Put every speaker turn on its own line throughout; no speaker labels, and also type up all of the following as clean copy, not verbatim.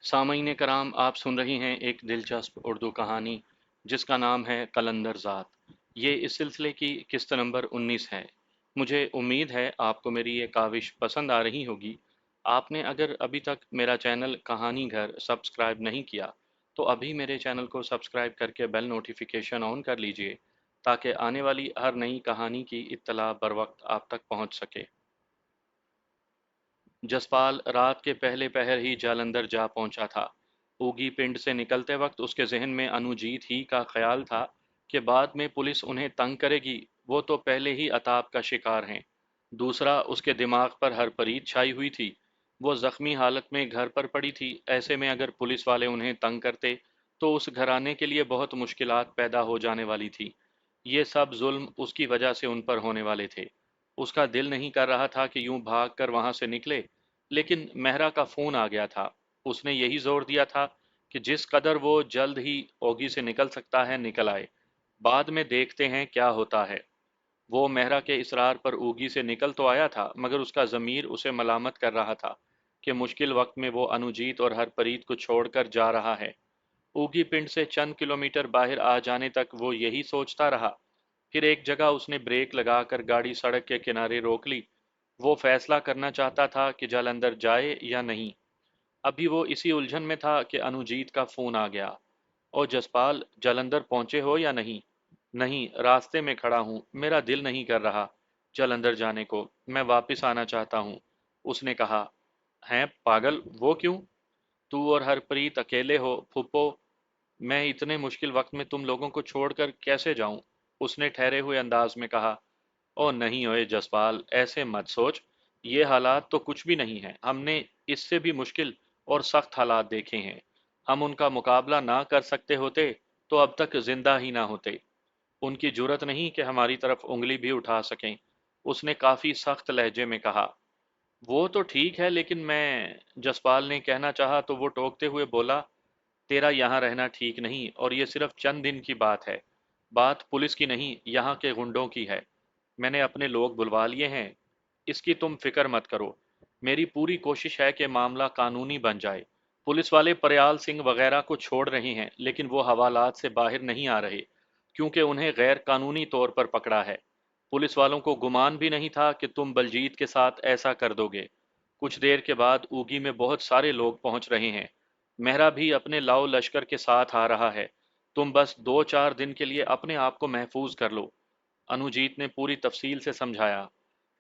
सामईन कराम, आप सुन रही हैं एक दिलचस्प उर्दू कहानी जिसका नाम है कलंदर ज़ात। ये इस सिलसिले की किस्त नंबर 19 है। मुझे उम्मीद है आपको मेरी ये काविश पसंद आ रही होगी। आपने अगर अभी तक मेरा चैनल कहानी घर सब्सक्राइब नहीं किया तो अभी मेरे चैनल को सब्सक्राइब करके बेल नोटिफिकेशन ऑन कर लीजिए ताकि आने वाली हर नई कहानी की इत्तला बर वक्त आप तक पहुंच सके। जसपाल रात के पहले पहर ही जालंधर जा पहुंचा था। ऊगी पिंड से निकलते वक्त उसके जहन में अनुजीत ही का ख्याल था कि बाद में पुलिस उन्हें तंग करेगी, वो तो पहले ही अताब का शिकार हैं। दूसरा, उसके दिमाग पर हरपरीत छाई हुई थी। वो जख्मी हालत में घर पर पड़ी थी, ऐसे में अगर पुलिस वाले उन्हें तंग करते तो उस घराने के लिए बहुत मुश्किलात पैदा हो जाने वाली थी। ये सब जुल्म उसकी वजह से उन पर होने वाले थे। उसका दिल नहीं कर रहा था कि यूं भाग कर वहां से निकले, लेकिन मेहरा का फोन आ गया था। उसने यही जोर दिया था कि जिस कदर वो जल्द ही ओगी से निकल सकता है निकल आए, बाद में देखते हैं क्या होता है। वो मेहरा के इसरार पर ओगी से निकल तो आया था, मगर उसका ज़मीर उसे मलामत कर रहा था कि मुश्किल वक्त में वो अनुजीत और हरप्रीत को छोड़कर जा रहा है। ओगी पिंड से चंद किलोमीटर बाहर आ जाने तक वो यही सोचता रहा। फिर एक जगह उसने ब्रेक लगाकर गाड़ी सड़क के किनारे रोक ली। वो फैसला करना चाहता था कि जालंधर जाए या नहीं। अभी वो इसी उलझन में था कि अनुजीत का फोन आ गया। और जसपाल, जालंधर पहुंचे हो या नहीं? नहीं, रास्ते में खड़ा हूं, मेरा दिल नहीं कर रहा जालंधर जाने को, मैं वापस आना चाहता हूं। उसने कहा। हैं पागल, वो क्यों? तू और हरप्रीत अकेले हो फुप्पो, मैं इतने मुश्किल वक्त में तुम लोगों को छोड़कर कैसे जाऊं? उसने ठहरे हुए अंदाज में कहा। ओ नहीं ओए जसपाल, ऐसे मत सोच। ये हालात तो कुछ भी नहीं है, हमने इससे भी मुश्किल और सख्त हालात देखे हैं। हम उनका मुकाबला ना कर सकते होते तो अब तक जिंदा ही ना होते। उनकी जुर्रत नहीं कि हमारी तरफ उंगली भी उठा सकें। उसने काफी सख्त लहजे में कहा। वो तो ठीक है, लेकिन मैं, जसपाल ने कहना चाहा तो वो टोकते हुए बोला, तेरा यहाँ रहना ठीक नहीं, और ये सिर्फ चंद दिन की बात है। बात पुलिस की नहीं, यहाँ के गुंडों की है। मैंने अपने लोग बुलवा लिए हैं, इसकी तुम फिक्र मत करो। मेरी पूरी कोशिश है कि मामला कानूनी बन जाए। पुलिस वाले प्रयाल सिंह वगैरह को छोड़ रहे हैं, लेकिन वो हवालात से बाहर नहीं आ रहे क्योंकि उन्हें गैर कानूनी तौर पर पकड़ा है। पुलिस वालों को गुमान भी नहीं था कि तुम बलजीत के साथ ऐसा कर दोगे। कुछ देर के बाद ऊगी में बहुत सारे लोग पहुंच रहे हैं। मेहरा भी अपने लाओ लश्कर के साथ आ रहा है। तुम बस 2-4 दिन के लिए अपने आप को महफूज कर लो। अनुजीत ने पूरी तफसील से समझाया।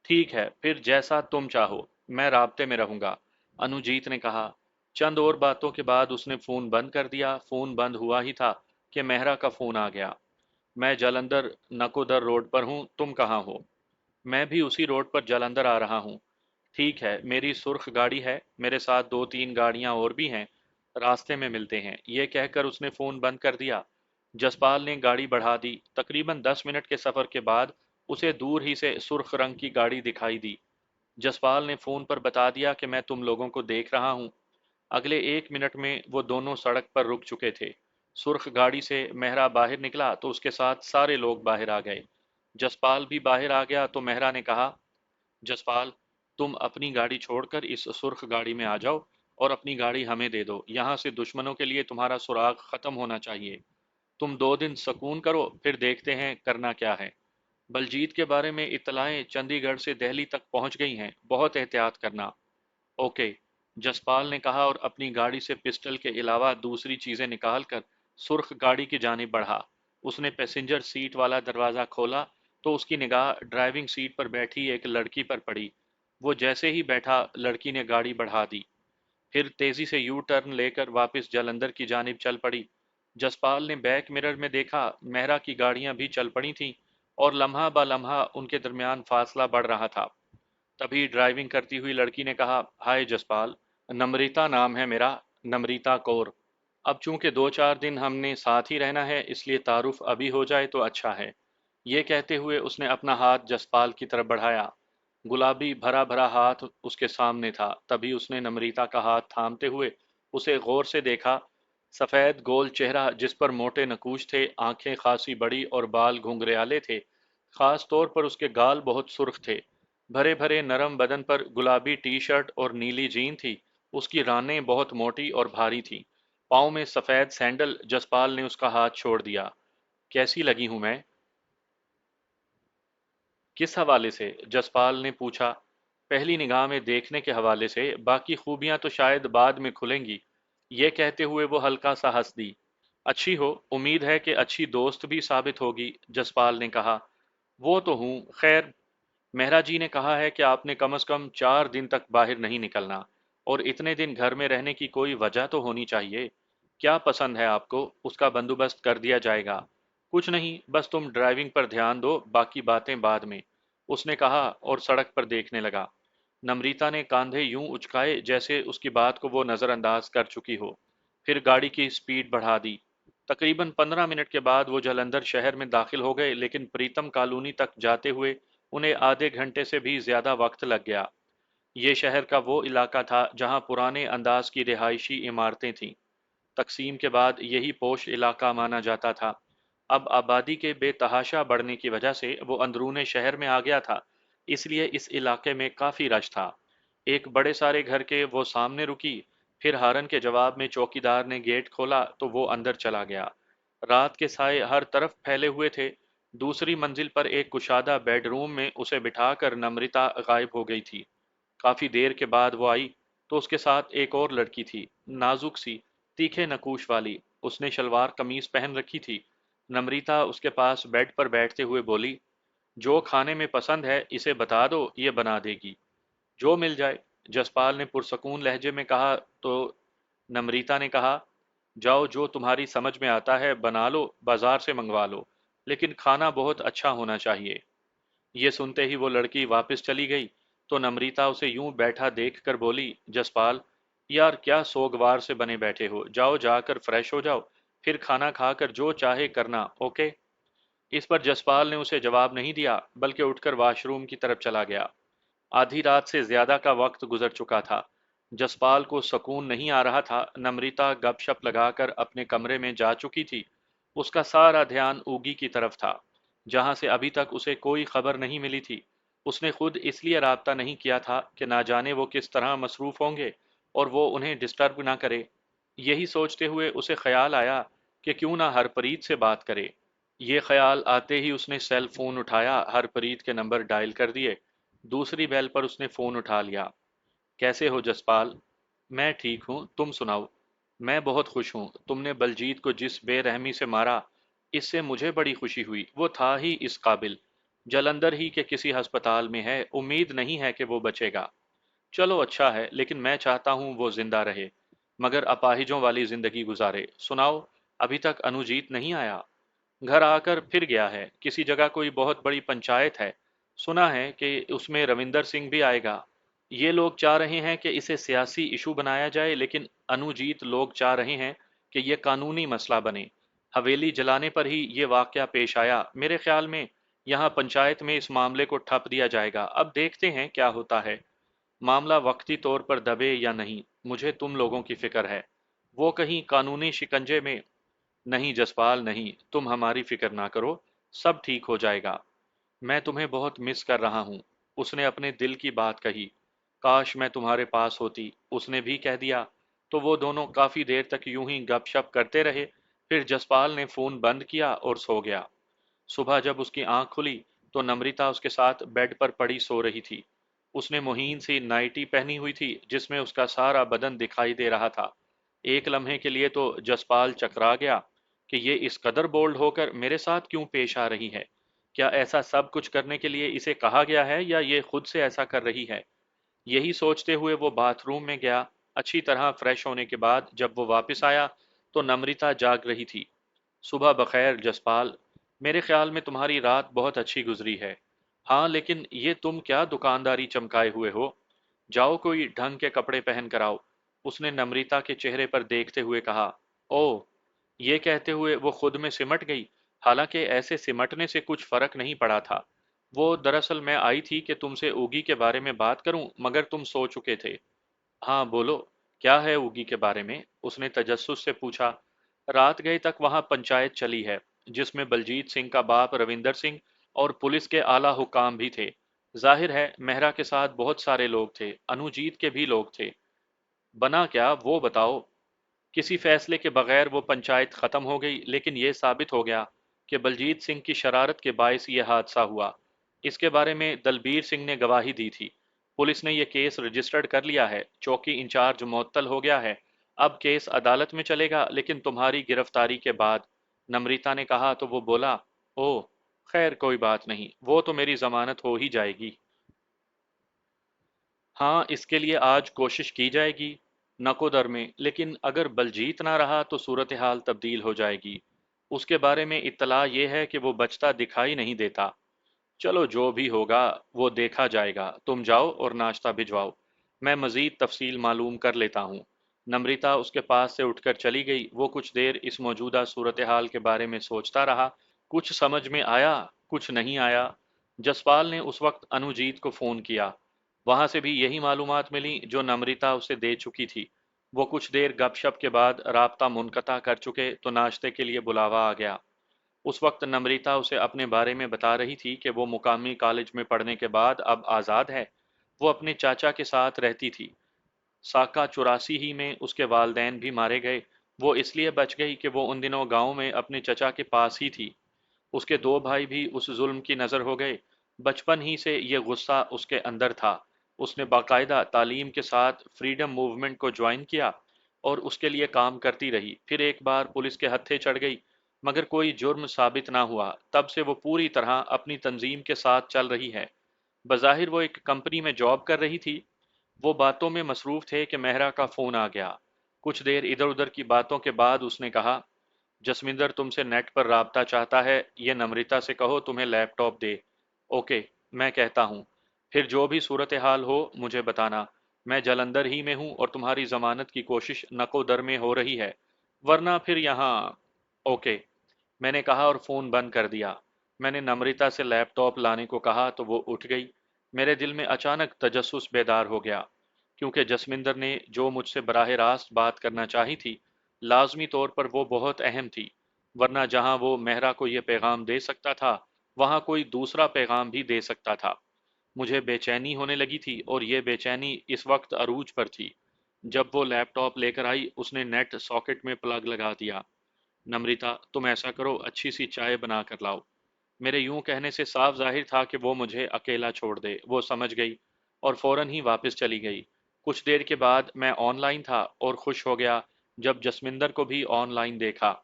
ठीक है, फिर जैसा तुम चाहो, मैं राब्ते में रहूंगा, अनुजीत ने कहा। चंद और बातों के बाद उसने फोन बंद कर दिया। फोन बंद हुआ ही था कि मेहरा का फोन आ गया। मैं जालंधर नकोदर रोड पर हूँ, तुम कहाँ हो? मैं भी उसी रोड पर जालंधर आ रहा हूँ। ठीक है, मेरी सुर्ख गाड़ी है, मेरे साथ 2-3 गाड़ियां और भी हैं, रास्ते में मिलते हैं। ये कहकर उसने फोन बंद कर दिया। जसपाल ने गाड़ी बढ़ा दी। तकरीबन 10 मिनट के सफर के बाद उसे दूर ही से सुर्ख रंग की गाड़ी दिखाई दी। जसपाल ने फोन पर बता दिया कि मैं तुम लोगों को देख रहा हूँ। अगले 1 मिनट में वो दोनों सड़क पर रुक चुके थे। सुर्ख गाड़ी से मेहरा बाहर निकला तो उसके साथ सारे लोग बाहर आ गए। जसपाल भी बाहर आ गया तो मेहरा ने कहा, जसपाल, तुम अपनी गाड़ी छोड़कर इस सुर्ख गाड़ी में आ जाओ और अपनी गाड़ी हमें दे दो। यहाँ से दुश्मनों के लिए तुम्हारा सुराग खत्म होना चाहिए। तुम 2 दिन सकून करो, फिर देखते हैं करना क्या है। बलजीत के बारे में इत्तलाएं चंडीगढ़ से दिल्ली तक पहुंच गई हैं, बहुत एहतियात करना। ओके, जसपाल ने कहा और अपनी गाड़ी से पिस्टल के अलावा दूसरी चीजें निकालकर सुर्ख गाड़ी की जानिब बढ़ा। उसने पैसेंजर सीट वाला दरवाज़ा खोला तो उसकी निगाह ड्राइविंग सीट पर बैठी एक लड़की पर पड़ी। वो जैसे ही बैठा, लड़की ने गाड़ी बढ़ा दी, फिर तेजी से यू टर्न लेकर वापस जालंधर की जानिब चल पड़ी। जसपाल ने बैक मिरर में देखा, मेहरा की गाड़ियां भी चल पड़ी थीं और लम्हा ब लम्हा उनके दरमियान फासला बढ़ रहा था। तभी ड्राइविंग करती हुई लड़की ने कहा, हाय जसपाल, नम्रिता नाम है मेरा, नम्रिता कौर। अब चूंकि 2-4 दिन हमने साथ ही रहना है, इसलिए तारुफ अभी हो जाए तो अच्छा है। ये कहते हुए उसने अपना हाथ जसपाल की तरफ बढ़ाया। गुलाबी भरा भरा हाथ उसके सामने था। तभी उसने नम्रिता का हाथ थामते हुए उसे गौर से देखा। सफेद गोल चेहरा जिस पर मोटे नकूश थे, आंखें खासी बड़ी और बाल घुंघराले थे। खास तौर पर उसके गाल बहुत सुर्ख थे। भरे भरे नरम बदन पर गुलाबी टी शर्ट और नीली जीन थी। उसकी रानें बहुत मोटी और भारी थीं। पाँव में सफ़ेद सैंडल। जसपाल ने उसका हाथ छोड़ दिया। कैसी लगी हूं मैं? किस हवाले से? जसपाल ने पूछा। पहली निगाह में देखने के हवाले से, बाकी खूबियां तो शायद बाद में खुलेंगी। ये कहते हुए वो हल्का सा हंस दी। अच्छी हो, उम्मीद है कि अच्छी दोस्त भी साबित होगी, जसपाल ने कहा। वो तो हूँ, खैर। मेहरा जी ने कहा है कि आपने कम से कम 4 दिन तक बाहर नहीं निकलना, और इतने दिन घर में रहने की कोई वजह तो होनी चाहिए। क्या पसंद है आपको, उसका बंदोबस्त कर दिया जाएगा। कुछ नहीं, बस तुम ड्राइविंग पर ध्यान दो, बाकी बातें बाद में, उसने कहा और सड़क पर देखने लगा। नम्रिता ने कांधे यूं उचकाए जैसे उसकी बात को वो नजरअंदाज कर चुकी हो, फिर गाड़ी की स्पीड बढ़ा दी। तकरीबन 15 मिनट के बाद वो जालंधर शहर में दाखिल हो गए, लेकिन प्रीतम कॉलोनी तक जाते हुए उन्हें आधे घंटे से भी ज्यादा वक्त लग गया। ये शहर का वो इलाका था जहां पुराने अंदाज की रिहायशी इमारतें थीं। तकसीम के बाद यही पोश इलाका माना जाता था। अब आबादी के बेतहाशा बढ़ने की वजह से वो अंदरूने शहर में आ गया था, इसलिए इस इलाके में काफ़ी रश था। एक बड़े सारे घर के वो सामने रुकी, फिर हारन के जवाब में चौकीदार ने गेट खोला तो वो अंदर चला गया। रात के साए हर तरफ फैले हुए थे। दूसरी मंजिल पर एक कुशादा बेडरूम में उसे बिठाकर नम्रिता गायब हो गई थी। काफी देर के बाद वो आई तो उसके साथ एक और लड़की थी, नाजुक सी, तीखे नकूश वाली। उसने शलवार कमीज पहन रखी थी। नम्रिता उसके पास बेड पर बैठते हुए बोली, जो खाने में पसंद है इसे बता दो, ये बना देगी। जो मिल जाए, जसपाल ने पुरसकून लहजे में कहा तो नम्रिता ने कहा, जाओ, जो तुम्हारी समझ में आता है बना लो, बाजार से मंगवा लो, लेकिन खाना बहुत अच्छा होना चाहिए। ये सुनते ही वो लड़की वापस चली गई तो नम्रिता उसे यूं बैठा देखकर बोली, जसपाल, यार क्या सोगवार से बने बैठे हो, जाओ जाकर फ्रेश हो जाओ, फिर खाना खाकर जो चाहे करना, ओके। इस पर जसपाल ने उसे जवाब नहीं दिया, बल्कि उठकर वॉशरूम की तरफ चला गया। आधी रात से ज्यादा का वक्त गुजर चुका था। जसपाल को सुकून नहीं आ रहा था। नम्रिता गपशप लगाकर अपने कमरे में जा चुकी थी। उसका सारा ध्यान ऊगी की तरफ था, जहां से अभी तक उसे कोई खबर नहीं मिली थी। उसने खुद इसलिए राब्ता नहीं किया था कि ना जाने वो किस तरह मसरूफ होंगे और वो उन्हें डिस्टर्ब ना करे। यही सोचते हुए उसे ख्याल आया कि क्यों ना हरप्रीत से बात करे। ये ख्याल आते ही उसने सेल फोन उठाया, हरप्रीत के नंबर डायल कर दिए। दूसरी बेल पर उसने फोन उठा लिया। कैसे हो जसपाल? मैं ठीक हूँ, तुम सुनाओ। मैं बहुत खुश हूँ। तुमने बलजीत को जिस बेरहमी से मारा, इससे मुझे बड़ी खुशी हुई। वो था ही इस काबिल। जलंधर ही के किसी अस्पताल में है, उम्मीद नहीं है कि वो बचेगा। चलो अच्छा है, लेकिन मैं चाहता हूँ वो जिंदा रहे, मगर अपाहिजों वाली जिंदगी गुजारे। सुनाओ, अभी तक अनुजीत नहीं आया? घर आकर फिर गया है। किसी जगह कोई बहुत बड़ी पंचायत है, सुना है कि उसमें रविंदर सिंह भी आएगा। ये लोग चाह रहे हैं कि इसे सियासी इशू बनाया जाए, लेकिन अनुजीत लोग चाह रहे हैं कि यह कानूनी मसला बने। हवेली जलाने पर ही ये वाकया पेश आया। मेरे ख्याल में यहाँ पंचायत में इस मामले को ठप दिया जाएगा। अब देखते हैं क्या होता है। मामला वक्ती तौर पर दबे या नहीं, मुझे तुम लोगों की फिक्र है। वो कहीं कानूनी शिकंजे में। नहीं जसपाल, नहीं, तुम हमारी फिक्र ना करो, सब ठीक हो जाएगा। मैं तुम्हें बहुत मिस कर रहा हूँ। उसने अपने दिल की बात कही। काश मैं तुम्हारे पास होती, उसने भी कह दिया। तो वो दोनों काफी देर तक यूं ही गपशप करते रहे। फिर जसपाल ने फोन बंद किया और सो गया। सुबह जब उसकी आंख खुली तो नम्रिता उसके साथ बेड पर पड़ी सो रही थी। उसने मुहीन सी नाइटी पहनी हुई थी जिसमें उसका सारा बदन दिखाई दे रहा था। एक लम्हे के लिए तो जसपाल चकरा गया कि ये इस कदर बोल्ड होकर मेरे साथ क्यों पेश आ रही है। क्या ऐसा सब कुछ करने के लिए इसे कहा गया है या ये खुद से ऐसा कर रही है? यही सोचते हुए वो बाथरूम में गया। अच्छी तरह फ्रेश होने के बाद जब वो वापस आया तो नम्रिता जाग रही थी। सुबह बखैर जसपाल, मेरे ख्याल में तुम्हारी रात बहुत अच्छी गुजरी है। हाँ, लेकिन ये तुम क्या दुकानदारी चमकाए हुए हो? जाओ कोई ढंग के कपड़े पहन कर आओ, उसने नम्रिता के चेहरे पर देखते हुए कहा। ओह! ये कहते हुए वो खुद में सिमट गई। हालांकि ऐसे सिमटने से कुछ फर्क नहीं पड़ा था। वो दरअसल मैं आई थी कि तुमसे उगी के बारे में बात करूं, मगर तुम सो चुके थे। हाँ बोलो, क्या है उगी के बारे में? उसने तजस्सुस से पूछा। रात गए तक वहां पंचायत चली है, जिसमें बलजीत सिंह का बाप रविंदर सिंह और पुलिस के आला हुकाम भी थे। जाहिर है मेहरा के साथ बहुत सारे लोग थे, अनुजीत के भी लोग थे। بنا کیا وہ بتاؤ؟ کسی فیصلے کے بغیر وہ پنچایت ختم ہو گئی، لیکن یہ ثابت ہو گیا کہ بلجیت سنگھ کی شرارت کے باعث یہ حادثہ ہوا۔ اس کے بارے میں دلبیر سنگھ نے گواہی دی تھی۔ پولیس نے یہ کیس رجسٹرڈ کر لیا ہے، چوکی انچارج معطل ہو گیا ہے۔ اب کیس عدالت میں چلے گا، لیکن تمہاری گرفتاری کے بعد۔ نمریتا نے کہا تو وہ بولا، او، خیر کوئی بات نہیں، وہ تو میری ضمانت ہو ہی جائے گی۔ ہاں، اس کے لیے آج کوشش کی جائے گی، نکو در میں، لیکن اگر بلجیت نہ رہا تو صورتحال تبدیل ہو جائے گی۔ اس کے بارے میں اطلاع یہ ہے کہ وہ بچتا دکھائی نہیں دیتا۔ چلو جو بھی ہوگا وہ دیکھا جائے گا، تم جاؤ اور ناشتہ بھجواؤ، میں مزید تفصیل معلوم کر لیتا ہوں۔ نمرتا اس کے پاس سے اٹھ کر چلی گئی۔ وہ کچھ دیر اس موجودہ صورتحال کے بارے میں سوچتا رہا۔ کچھ سمجھ میں آیا، کچھ نہیں آیا۔ جسپال نے اس وقت انوجیت کو فون کیا۔ وہاں سے بھی یہی معلومات ملی جو نمرتا اسے دے چکی تھی۔ وہ کچھ دیر گپ شپ کے بعد رابطہ منقطع کر چکے تو ناشتے کے لیے بلاوا آ گیا۔ اس وقت نمرتا اسے اپنے بارے میں بتا رہی تھی کہ وہ مقامی کالج میں پڑھنے کے بعد اب آزاد ہے۔ وہ اپنے چاچا کے ساتھ رہتی تھی۔ ساکا 84 ہی میں اس کے والدین بھی مارے گئے۔ وہ اس لیے بچ گئی کہ وہ ان دنوں گاؤں میں اپنے چچا کے پاس ہی تھی۔ اس کے دو بھائی بھی اس ظلم کی نظر ہو گئے۔ بچپن ہی سے یہ غصہ اس کے اندر تھا۔ اس نے باقاعدہ تعلیم کے ساتھ فریڈم موومنٹ کو جوائن کیا اور اس کے لیے کام کرتی رہی۔ پھر ایک بار پولیس کے ہتھے چڑھ گئی، مگر کوئی جرم ثابت نہ ہوا۔ تب سے وہ پوری طرح اپنی تنظیم کے ساتھ چل رہی ہے۔ بظاہر وہ ایک کمپنی میں جاب کر رہی تھی۔ وہ باتوں میں مصروف تھے کہ مہرا کا فون آ گیا۔ کچھ دیر ادھر ادھر کی باتوں کے بعد اس نے کہا، جسمندر تم سے نیٹ پر رابطہ چاہتا ہے، یہ نمرتا سے کہو تمہیں لیپ ٹاپ دے۔ اوکے، میں کہتا ہوں۔ پھر جو بھی صورتحال ہو مجھے بتانا۔ میں جلندر ہی میں ہوں اور تمہاری ضمانت کی کوشش نکو در میں ہو رہی ہے، ورنہ پھر یہاں۔ اوکے، میں نے کہا اور فون بند کر دیا۔ میں نے نمرتا سے لیپ ٹاپ لانے کو کہا تو وہ اٹھ گئی۔ میرے دل میں اچانک تجسس بیدار ہو گیا، کیونکہ جسمندر نے جو مجھ سے براہ راست بات کرنا چاہی تھی، لازمی طور پر وہ بہت اہم تھی، ورنہ جہاں وہ مہرا کو یہ پیغام دے سکتا تھا، وہاں کوئی دوسرا پیغام بھی دے سکتا تھا۔ مجھے بے چینی ہونے لگی تھی اور یہ بے چینی اس وقت عروج پر تھی۔ جب وہ لیپ ٹاپ لے کر آئی، اس نے نیٹ ساکٹ میں پلگ لگا دیا۔ نمرتا، تم ایسا کرو، اچھی سی چائے بنا کر لاؤ۔ میرے یوں کہنے سے صاف ظاہر تھا کہ وہ مجھے اکیلا چھوڑ دے۔ وہ سمجھ گئی اور فوراً ہی واپس چلی گئی۔ کچھ دیر کے بعد میں آن لائن تھا اور خوش ہو گیا جب جسمندر کو بھی آن لائن دیکھا۔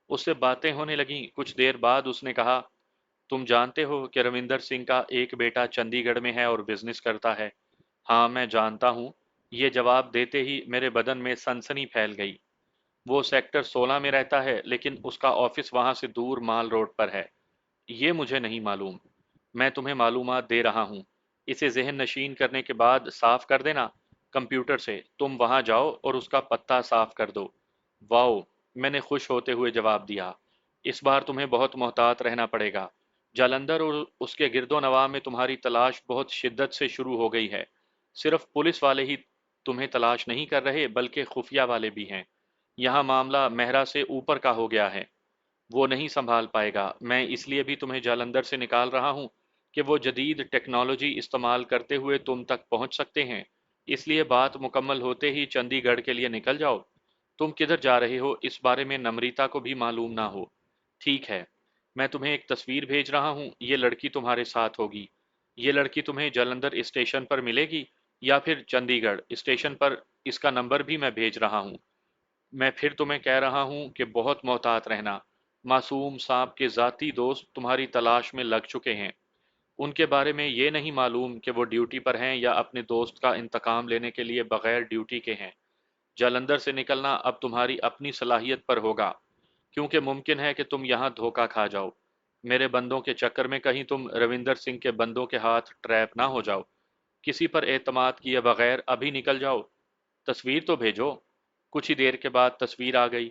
اس سے باتیں ہونے لگیں۔ کچھ دیر بعد اس نے کہا، تم جانتے ہو کہ روندر سنگھ کا ایک بیٹا چندی گڑھ میں ہے اور بزنس کرتا ہے؟ ہاں میں جانتا ہوں۔ یہ جواب دیتے ہی میرے بدن میں سنسنی پھیل گئی۔ وہ سیکٹر 16 میں رہتا ہے، لیکن اس کا آفس وہاں سے دور مال روڈ پر ہے۔ یہ مجھے نہیں معلوم۔ میں تمہیں معلومات دے رہا ہوں۔ اسے ذہن نشین کرنے کے بعد صاف کر دینا کمپیوٹر سے۔ تم وہاں جاؤ اور اس کا پتہ صاف کر دو۔ واؤ، میں نے خوش ہوتے ہوئے جواب دیا۔ اس بار تمہیں بہت محتاط رہنا پڑے گا۔ جالندھر اور اس کے گرد و نواح میں تمہاری تلاش بہت شدت سے شروع ہو گئی ہے۔ صرف پولیس والے ہی تمہیں تلاش نہیں کر رہے، بلکہ خفیہ والے بھی ہیں۔ یہاں معاملہ مہرا سے اوپر کا ہو گیا ہے۔ وہ نہیں سنبھال پائے گا۔ میں اس لیے بھی تمہیں جالندھر سے نکال رہا ہوں کہ وہ جدید ٹیکنالوجی استعمال کرتے ہوئے تم تک پہنچ سکتے ہیں۔ اس لیے بات مکمل ہوتے ہی چندی گڑھ کے لیے نکل جاؤ۔ تم کدھر جا رہے ہو اس بارے میں نمریتا کو بھی معلوم نہ ہو۔ ٹھیک ہے، میں تمہیں ایک تصویر بھیج رہا ہوں، یہ لڑکی تمہارے ساتھ ہوگی۔ یہ لڑکی تمہیں جالندھر اسٹیشن پر ملے گی یا پھر چندی گڑھ اسٹیشن پر۔ اس کا نمبر بھی میں بھیج رہا ہوں۔ میں پھر تمہیں کہہ رہا ہوں کہ بہت محتاط رہنا۔ معصوم صاحب کے ذاتی دوست تمہاری تلاش میں لگ چکے ہیں۔ ان کے بارے میں یہ نہیں معلوم کہ وہ ڈیوٹی پر ہیں یا اپنے دوست کا انتقام لینے کے لیے بغیر ڈیوٹی کے ہیں۔ جالندھر سے نکلنا اب تمہاری اپنی صلاحیت پر ہوگا، کیونکہ ممکن ہے کہ تم یہاں دھوکہ کھا جاؤ۔ میرے بندوں کے چکر میں کہیں تم روندر سنگھ کے بندوں کے ہاتھ ٹریپ نہ ہو جاؤ۔ کسی پر اعتماد کیے بغیر ابھی نکل جاؤ۔ تصویر تو بھیجو۔ کچھ ہی دیر کے بعد تصویر آ گئی۔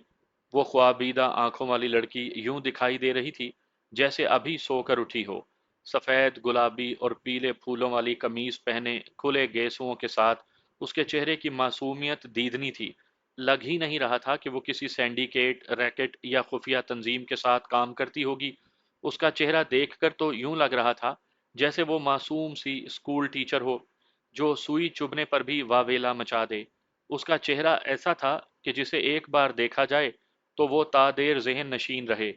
وہ خوابیدہ آنکھوں والی لڑکی یوں دکھائی دے رہی تھی جیسے ابھی سو کر اٹھی ہو۔ سفید، گلابی اور پیلے پھولوں والی قمیض پہنے کھلے گیسوؤں کے ساتھ اس کے چہرے کی معصومیت دیدنی تھی۔ لگ ہی نہیں رہا تھا کہ وہ کسی سینڈیکیٹ، ریکٹ یا خفیہ تنظیم کے ساتھ کام کرتی ہوگی۔ اس کا چہرہ دیکھ کر تو یوں لگ رہا تھا جیسے وہ معصوم سی اسکول ٹیچر ہو جو سوئی چبھنے پر بھی واویلا مچا دے۔ उसका चेहरा ऐसा था कि जिसे एक बार देखा जाए तो वो तादेर ज़हन नशीन रहे।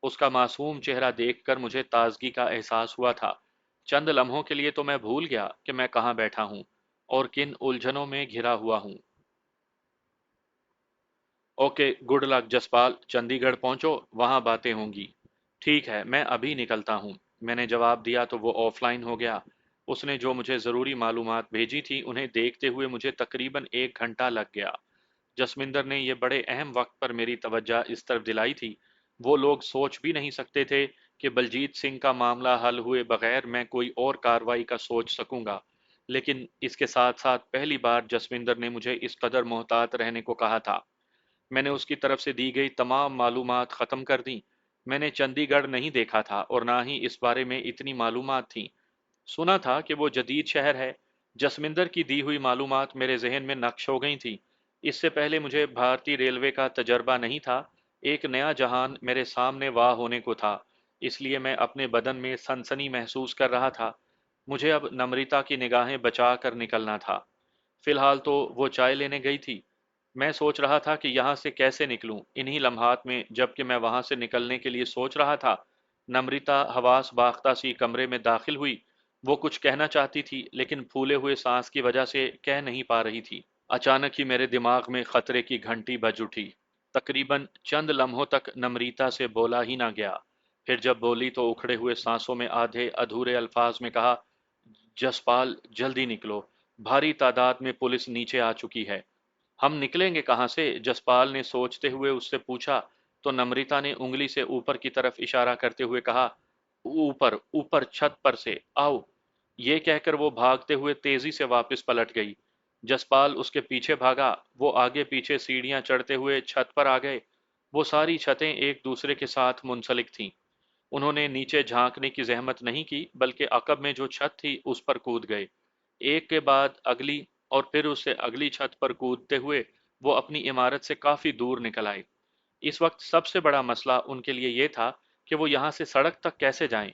उसका मासूम चेहरा देखकर मुझे ताजगी का एहसास हुआ था। चंद लम्हों के लिए तो मैं भूल गया कि मैं कहाँ बैठा हूँ और किन उलझनों में घिरा हुआ हूँ। Okay, good luck Jaspal, Chandigarh पहुंचो, वहां बातें होंगी। ठीक है, मैं अभी निकलता हूँ। मैंने जवाब दिया तो वो ऑफलाइन हो गया। उसने जो मुझे ज़रूरी मालूमात भेजी थी उन्हें देखते हुए मुझे तकरीबन 1 घंटा लग गया। जसविंदर ने ये बड़े अहम वक्त पर मेरी तवज्जो इस तरफ दिलाई थी। वो लोग सोच भी नहीं सकते थे कि बलजीत सिंह का मामला हल हुए बगैर मैं कोई और कार्रवाई का सोच सकूंगा। लेकिन इसके साथ साथ पहली बार जसविंदर ने मुझे इस कदर मोहतात रहने को कहा था। मैंने उसकी तरफ से दी गई तमाम मालूमात ख़त्म कर दी। मैंने चंडीगढ़ नहीं देखा था और ना ही इस बारे में इतनी मालूमात थी। सुना था कि वो जदीद शहर है। जसविंदर की दी हुई मालूमात मेरे जहन में नक्श हो गई थी। इससे पहले मुझे भारतीय रेलवे का तजर्बा नहीं था। एक नया जहान मेरे सामने वाह होने को था। इसलिए मैं अपने बदन में सनसनी महसूस कर रहा था। मुझे अब नम्रता की निगाहें बचा कर निकलना था। फिलहाल तो वो चाय लेने गई थी। मैं सोच रहा था कि यहाँ से कैसे निकलूं। इन्हीं लम्हात में जबकि मैं वहां से निकलने के लिए सोच रहा था, नम्रता हवास बाख्ता सी कमरे में दाखिल हुई। वो कुछ कहना चाहती थी लेकिन फूले हुए सांस की वजह से कह नहीं पा रही थी। अचानक ही मेरे दिमाग में खतरे की घंटी बज उठी। तकरीबन चंद लम्हों तक नम्रता से बोला ही ना गया। फिर जब बोली तो उखड़े हुए सांसों में आधे अधूरे अल्फाज में कहा, जसपाल जल्दी निकलो, भारी तादाद में पुलिस नीचे आ चुकी है। हम निकलेंगे कहाँ से? जसपाल ने सोचते हुए उससे पूछा। तो नम्रता ने उंगली से ऊपर की तरफ इशारा करते हुए कहा, ऊपर ऊपर छत पर से आओ। ये कहकर वो भागते हुए तेजी से वापस पलट गई। जसपाल उसके पीछे भागा। वो आगे पीछे सीढ़ियां चढ़ते हुए छत पर आ गए। वो सारी छतें एक दूसरे के साथ मुंसलिक थीं। उन्होंने नीचे झांकने की जहमत नहीं की बल्कि अकब में जो छत थी उस पर कूद गए। एक के बाद अगली और फिर उससे अगली छत पर कूदते हुए वो अपनी इमारत से काफी दूर निकल आए। इस वक्त सबसे बड़ा मसला उनके लिए ये था कि वो यहाँ से सड़क तक कैसे जाएं।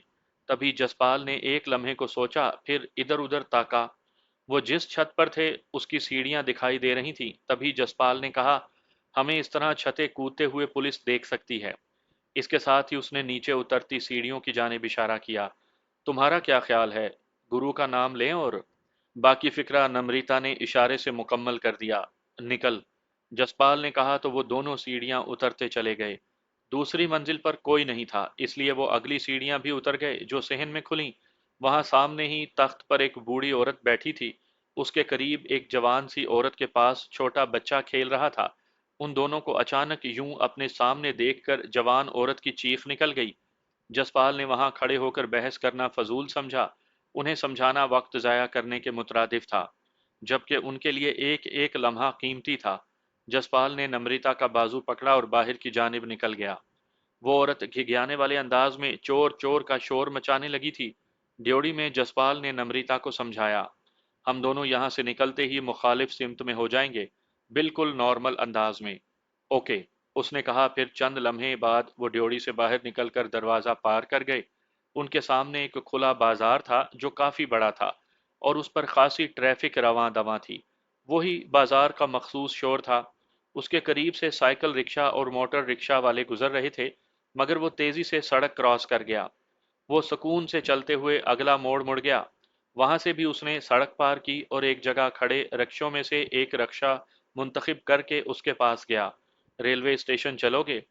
तभी जसपाल ने एक लम्हे को सोचा, फिर इधर उधर ताका। वो जिस छत पर थे उसकी सीढ़ियां दिखाई दे रही थीं। तभी जसपाल ने कहा, हमें इस तरह छतें कूदते हुए पुलिस देख सकती है। इसके साथ ही उसने नीचे उतरती सीढ़ियों की जानिब इशारा किया। तुम्हारा क्या ख्याल है? गुरु का नाम लें और बाकी फिक्रा नम्रता ने इशारे से मुकम्मल कर दिया। निकल, जसपाल ने कहा तो वो दोनों सीढ़ियां उतरते चले गए। दूसरी मंजिल पर कोई नहीं था, इसलिए वो अगली सीढ़ियां भी उतर गए जो सहन में खुलीं। वहां सामने ही तख्त पर एक बूढ़ी औरत बैठी थी। उसके करीब एक जवान सी औरत के पास छोटा बच्चा खेल रहा था। उन दोनों को अचानक यूं अपने सामने देखकर जवान औरत की चीख निकल गई। जसपाल ने वहां खड़े होकर बहस करना फजूल समझा। उन्हें समझाना वक्त जाया करने के मुतरादिफ था, जबकि उनके लिए एक एक लम्हा कीमती था। जसपाल ने नम्रता का बाजू पकड़ा और बाहर की जानिब निकल गया। वो औरत घिघियाने वाले अंदाज में चोर चोर का शोर मचाने लगी थी। ड्योढ़ी में जसपाल ने नम्रता को समझाया, हम दोनों यहाँ से निकलते ही मुखालिफ सिमत में हो जाएंगे, बिल्कुल नॉर्मल अंदाज में। ओके, उसने कहा। फिर चंद लम्हे बाद वो ड्योढ़ी से बाहर निकलकर दरवाज़ा पार कर गए। उनके सामने एक खुला बाजार था जो काफ़ी बड़ा था और उस पर खासी ट्रैफिक रवां दवां थी। वही बाजार का मखसूस शोर था। उसके करीब से साइकिल रिक्शा और मोटर रिक्शा वाले गुजर रहे थे, मगर वो तेजी से सड़क क्रॉस कर गया। वो सुकून से चलते हुए अगला मोड़ मुड़ गया। वहां से भी उसने सड़क पार की और एक जगह खड़े रिक्शों में से एक रिक्शा मुंतखब करके उसके पास गया। रेलवे स्टेशन चलोगे?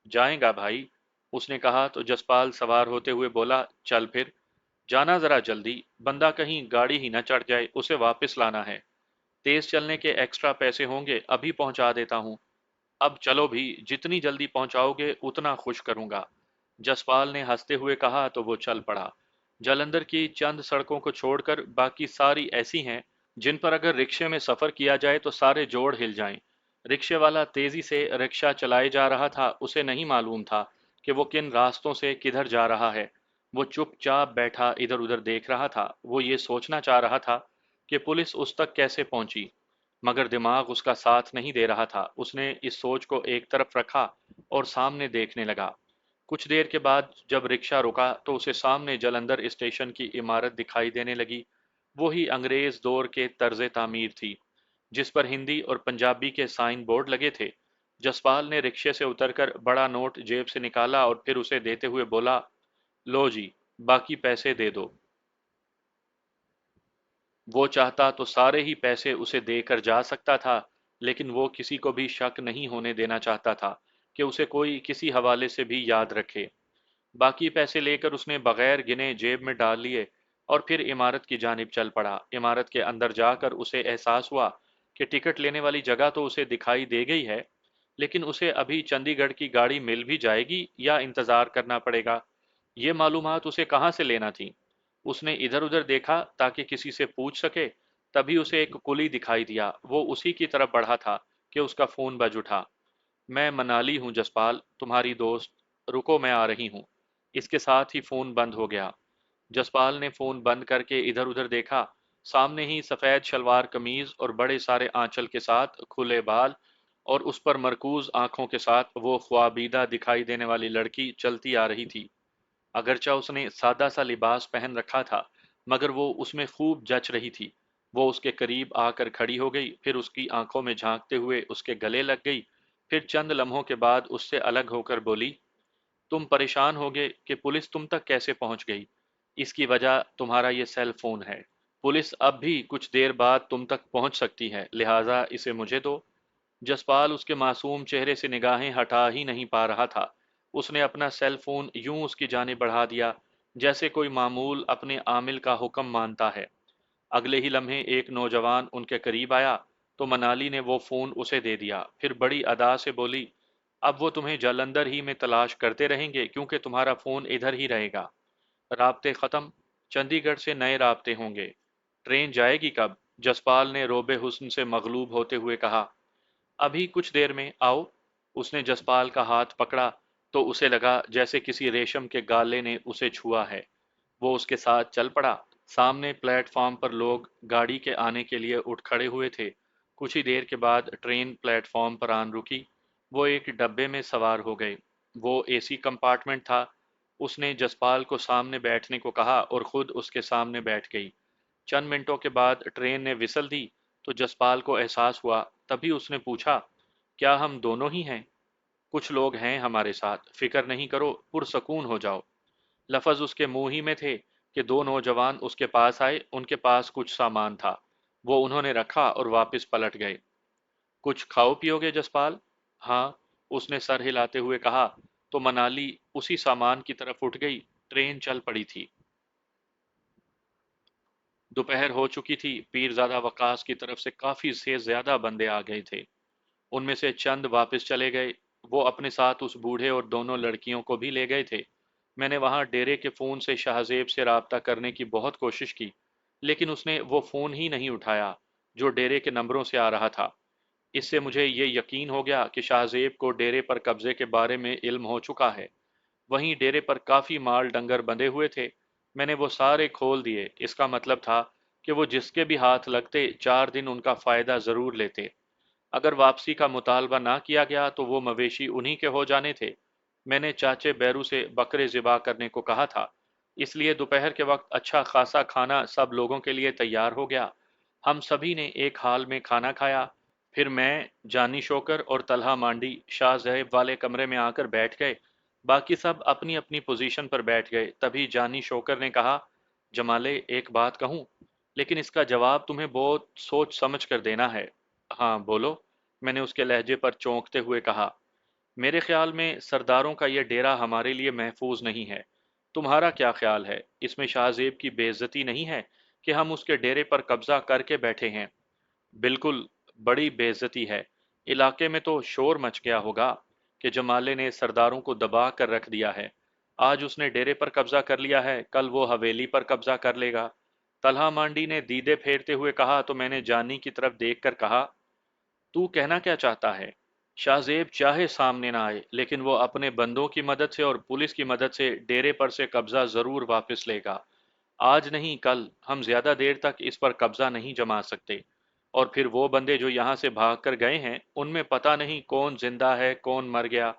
जाएगा भाई, उसने कहा तो जसपाल सवार होते हुए बोला, चल फिर। जाना जरा जल्दी, बंदा कहीं गाड़ी ही न चढ़ जाए, उसे वापस लाना है। तेज चलने के एक्स्ट्रा पैसे होंगे, अभी पहुंचा देता हूँ। अब चलो भी, जितनी जल्दी पहुंचाओगे उतना खुश करूंगा। जसपाल ने हंसते हुए कहा तो वो चल पड़ा। जालंधर की चंद सड़कों को छोड़कर बाकी सारी ऐसी हैं जिन पर अगर रिक्शे में सफर किया जाए तो सारे जोड़ हिल जाएं। रिक्शे वाला तेजी से रिक्शा चलाए जा रहा था। उसे नहीं मालूम था कि वो किन रास्तों से किधर जा रहा है। वो चुपचाप बैठा इधर उधर देख रहा था। वो ये सोचना चाह रहा था कि पुलिस उस तक कैसे पहुंची, मगर दिमाग उसका साथ नहीं दे रहा था। उसने इस सोच को एक तरफ रखा और सामने देखने लगा। कुछ देर के बाद जब रिक्शा रुका तो उसे सामने जालंधर स्टेशन की इमारत दिखाई देने लगी। वही अंग्रेज दौर के तर्ज तामीर थी। जिस पर हिंदी और पंजाबी के साइन बोर्ड लगे थे। जसपाल ने रिक्शे से उतरकर बड़ा नोट जेब से निकाला और फिर उसे देते हुए बोला, लो जी, बाकी पैसे दे दो। वो चाहता तो सारे ही पैसे उसे देकर जा सकता था, लेकिन वो किसी को भी शक नहीं होने देना चाहता था कि उसे कोई किसी हवाले से भी याद रखे। बाकी पैसे लेकर उसने बगैर गिने जेब में डाल लिए और फिर इमारत की जानिब चल पड़ा। इमारत के अंदर जाकर उसे एहसास हुआ कि टिकट लेने वाली जगह तो उसे दिखाई दे गई है, लेकिन उसे अभी चंडीगढ़ की गाड़ी मिल भी जाएगी या इंतजार करना पड़ेगा, ये मालूमात उसे कहाँ से लेना थी। उसने इधर उधर देखा ताकि किसी से पूछ सके। तभी उसे एक कुली दिखाई दिया। वो उसी की तरफ बढ़ा था कि उसका फोन बज उठा। मैं मनाली हूँ जसपाल, तुम्हारी दोस्त, रुको मैं आ रही हूँ। इसके साथ ही फोन बंद हो गया। जसपाल ने फोन बंद करके इधर उधर देखा। सामने ही सफेद शलवार कमीज और बड़े सारे आंचल के साथ खुले बाल और उस पर मरकूज आंखों के साथ वो ख्वाबीदा दिखाई देने वाली लड़की चलती आ रही थी। अगरचा उसने सादा सा लिबास पहन रखा था, मगर वो उसमें खूब जच रही थी। वो उसके करीब आकर खड़ी हो गई, फिर उसकी आंखों में झांकते हुए उसके गले लग गई। फिर चंद लम्हों के बाद उससे अलग होकर बोली, तुम परेशान होगे कि पुलिस तुम तक कैसे पहुंच गई। इसकी वजह तुम्हारा ये सेल फोन है। पुलिस अब भी कुछ देर बाद तुम तक पहुंच सकती है, लिहाजा इसे मुझे दो। जसपाल उसके मासूम चेहरे से निगाहें हटा ही नहीं पा रहा था। उसने अपना सेल फोन यूं उसकी जानिब बढ़ा दिया जैसे कोई मामूल अपने आमिल का हुक्म मानता है। अगले ही लम्हे एक नौजवान उनके करीब आया तो मनाली ने वो फोन उसे दे दिया। फिर बड़ी अदा से बोली, अब वो तुम्हें जालंधर ही में तलाश करते रहेंगे क्योंकि तुम्हारा फोन इधर ही रहेगा। राब्ते खत्म, चंडीगढ़ से नए राब्ते होंगे। ट्रेन जाएगी कब? जसपाल ने रोबे हुस्न से मगलूब होते हुए कहा। अभी कुछ देर में आओ। उसने जसपाल का हाथ पकड़ा तो उसे लगा जैसे किसी रेशम के गाले ने उसे छुआ है। वो उसके साथ चल पड़ा। सामने प्लेटफॉर्म पर लोग गाड़ी के आने के लिए उठ खड़े हुए थे। कुछ ही देर के बाद ट्रेन प्लेटफॉर्म पर आन रुकी। वो एक डब्बे में सवार हो गए। वो एसी कंपार्टमेंट था। उसने जसपाल को सामने बैठने को कहा और खुद उसके सामने बैठ गई। चंद मिनटों के बाद ट्रेन ने विसल दी तो जसपाल को एहसास हुआ। तभी उसने पूछा, क्या हम दोनों ही हैं? कुछ लोग हैं हमारे साथ, फिक्र नहीं करो, पुरसकून हो जाओ। लफज उसके मुंह ही में थे कि दो नौजवान उसके पास आए। उनके पास कुछ सामान था। वो उन्होंने रखा और वापस पलट गए। कुछ खाओ पियोगे जसपाल? हाँ, उसने सर हिलाते हुए कहा। तो मनाली उसी सामान की तरफ उठ गई। ट्रेन चल पड़ी थी। दोपहर हो चुकी थी। पीरजादा वकास की तरफ से काफी से ज्यादा बंदे आ गए थे। उनमें से चंद वापस चले गए। वो अपने साथ उस बूढ़े और दोनों लड़कियों को भी ले गए थे। मैंने वहां डेरे के फोन से शाहजेब से राब्ता करने की बहुत कोशिश की, लेकिन उसने वो फोन ही नहीं उठाया जो डेरे के नंबरों से आ रहा था। इससे मुझे ये यकीन हो गया कि शाहजेब को डेरे पर कब्जे के बारे में इल्म हो चुका है। वहीं डेरे पर काफी माल डंगर बंधे हुए थे। मैंने वो सारे खोल दिए। इसका मतलब था कि वो जिसके भी हाथ लगते 4 दिन उनका फायदा जरूर लेते। अगर वापसी का मुतालबा ना किया गया तो वो मवेशी उन्हीं के हो जाने थे। मैंने चाचे बैरू से बकरे ज़िबा करने को कहा था। इसलिए दोपहर के वक्त अच्छा खासा खाना सब लोगों के लिए तैयार हो गया। हम सभी ने एक हाल में खाना खाया। फिर मैं, जानी शोकर और तलहा मांडी शाह जहेब वाले कमरे में आकर बैठ गए। बाकी सब अपनी अपनी पोजीशन पर बैठ गए। तभी जानी शोकर ने कहा, जमाले एक बात कहूँ, लेकिन इसका जवाब तुम्हें बहुत सोच समझ कर देना है। हाँ बोलो, मैंने उसके लहजे पर चौंकते हुए कहा। मेरे ख्याल में सरदारों का यह डेरा हमारे लिए महफूज नहीं है। तुम्हारा क्या ख्याल है? इसमें शाहजेब की बेइज्जती नहीं है कि हम उसके डेरे पर कब्जा करके बैठे हैं? बिल्कुल, बड़ी बेइज्जती है। इलाके में तो शोर मच गया होगा कि जमाले ने सरदारों को दबा कर रख दिया है। आज उसने डेरे पर कब्जा कर लिया है, कल वो हवेली पर कब्जा कर लेगा। तलहा मांडी ने दीदे फेरते हुए कहा तो मैंने जानी की तरफ देखकर कहा, तू कहना क्या चाहता है? शाहजेब चाहे सामने ना आए, लेकिन वो अपने बंदों की मदद से और पुलिस की मदद से डेरे पर से कब्जा जरूर वापस लेगा। आज नहीं कल हम ज्यादा देर तक इस पर कब्जा नहीं जमा सकते। और फिर वो बंदे जो यहाँ से भाग कर गए हैं, उनमें पता नहीं कौन जिंदा है कौन मर गया।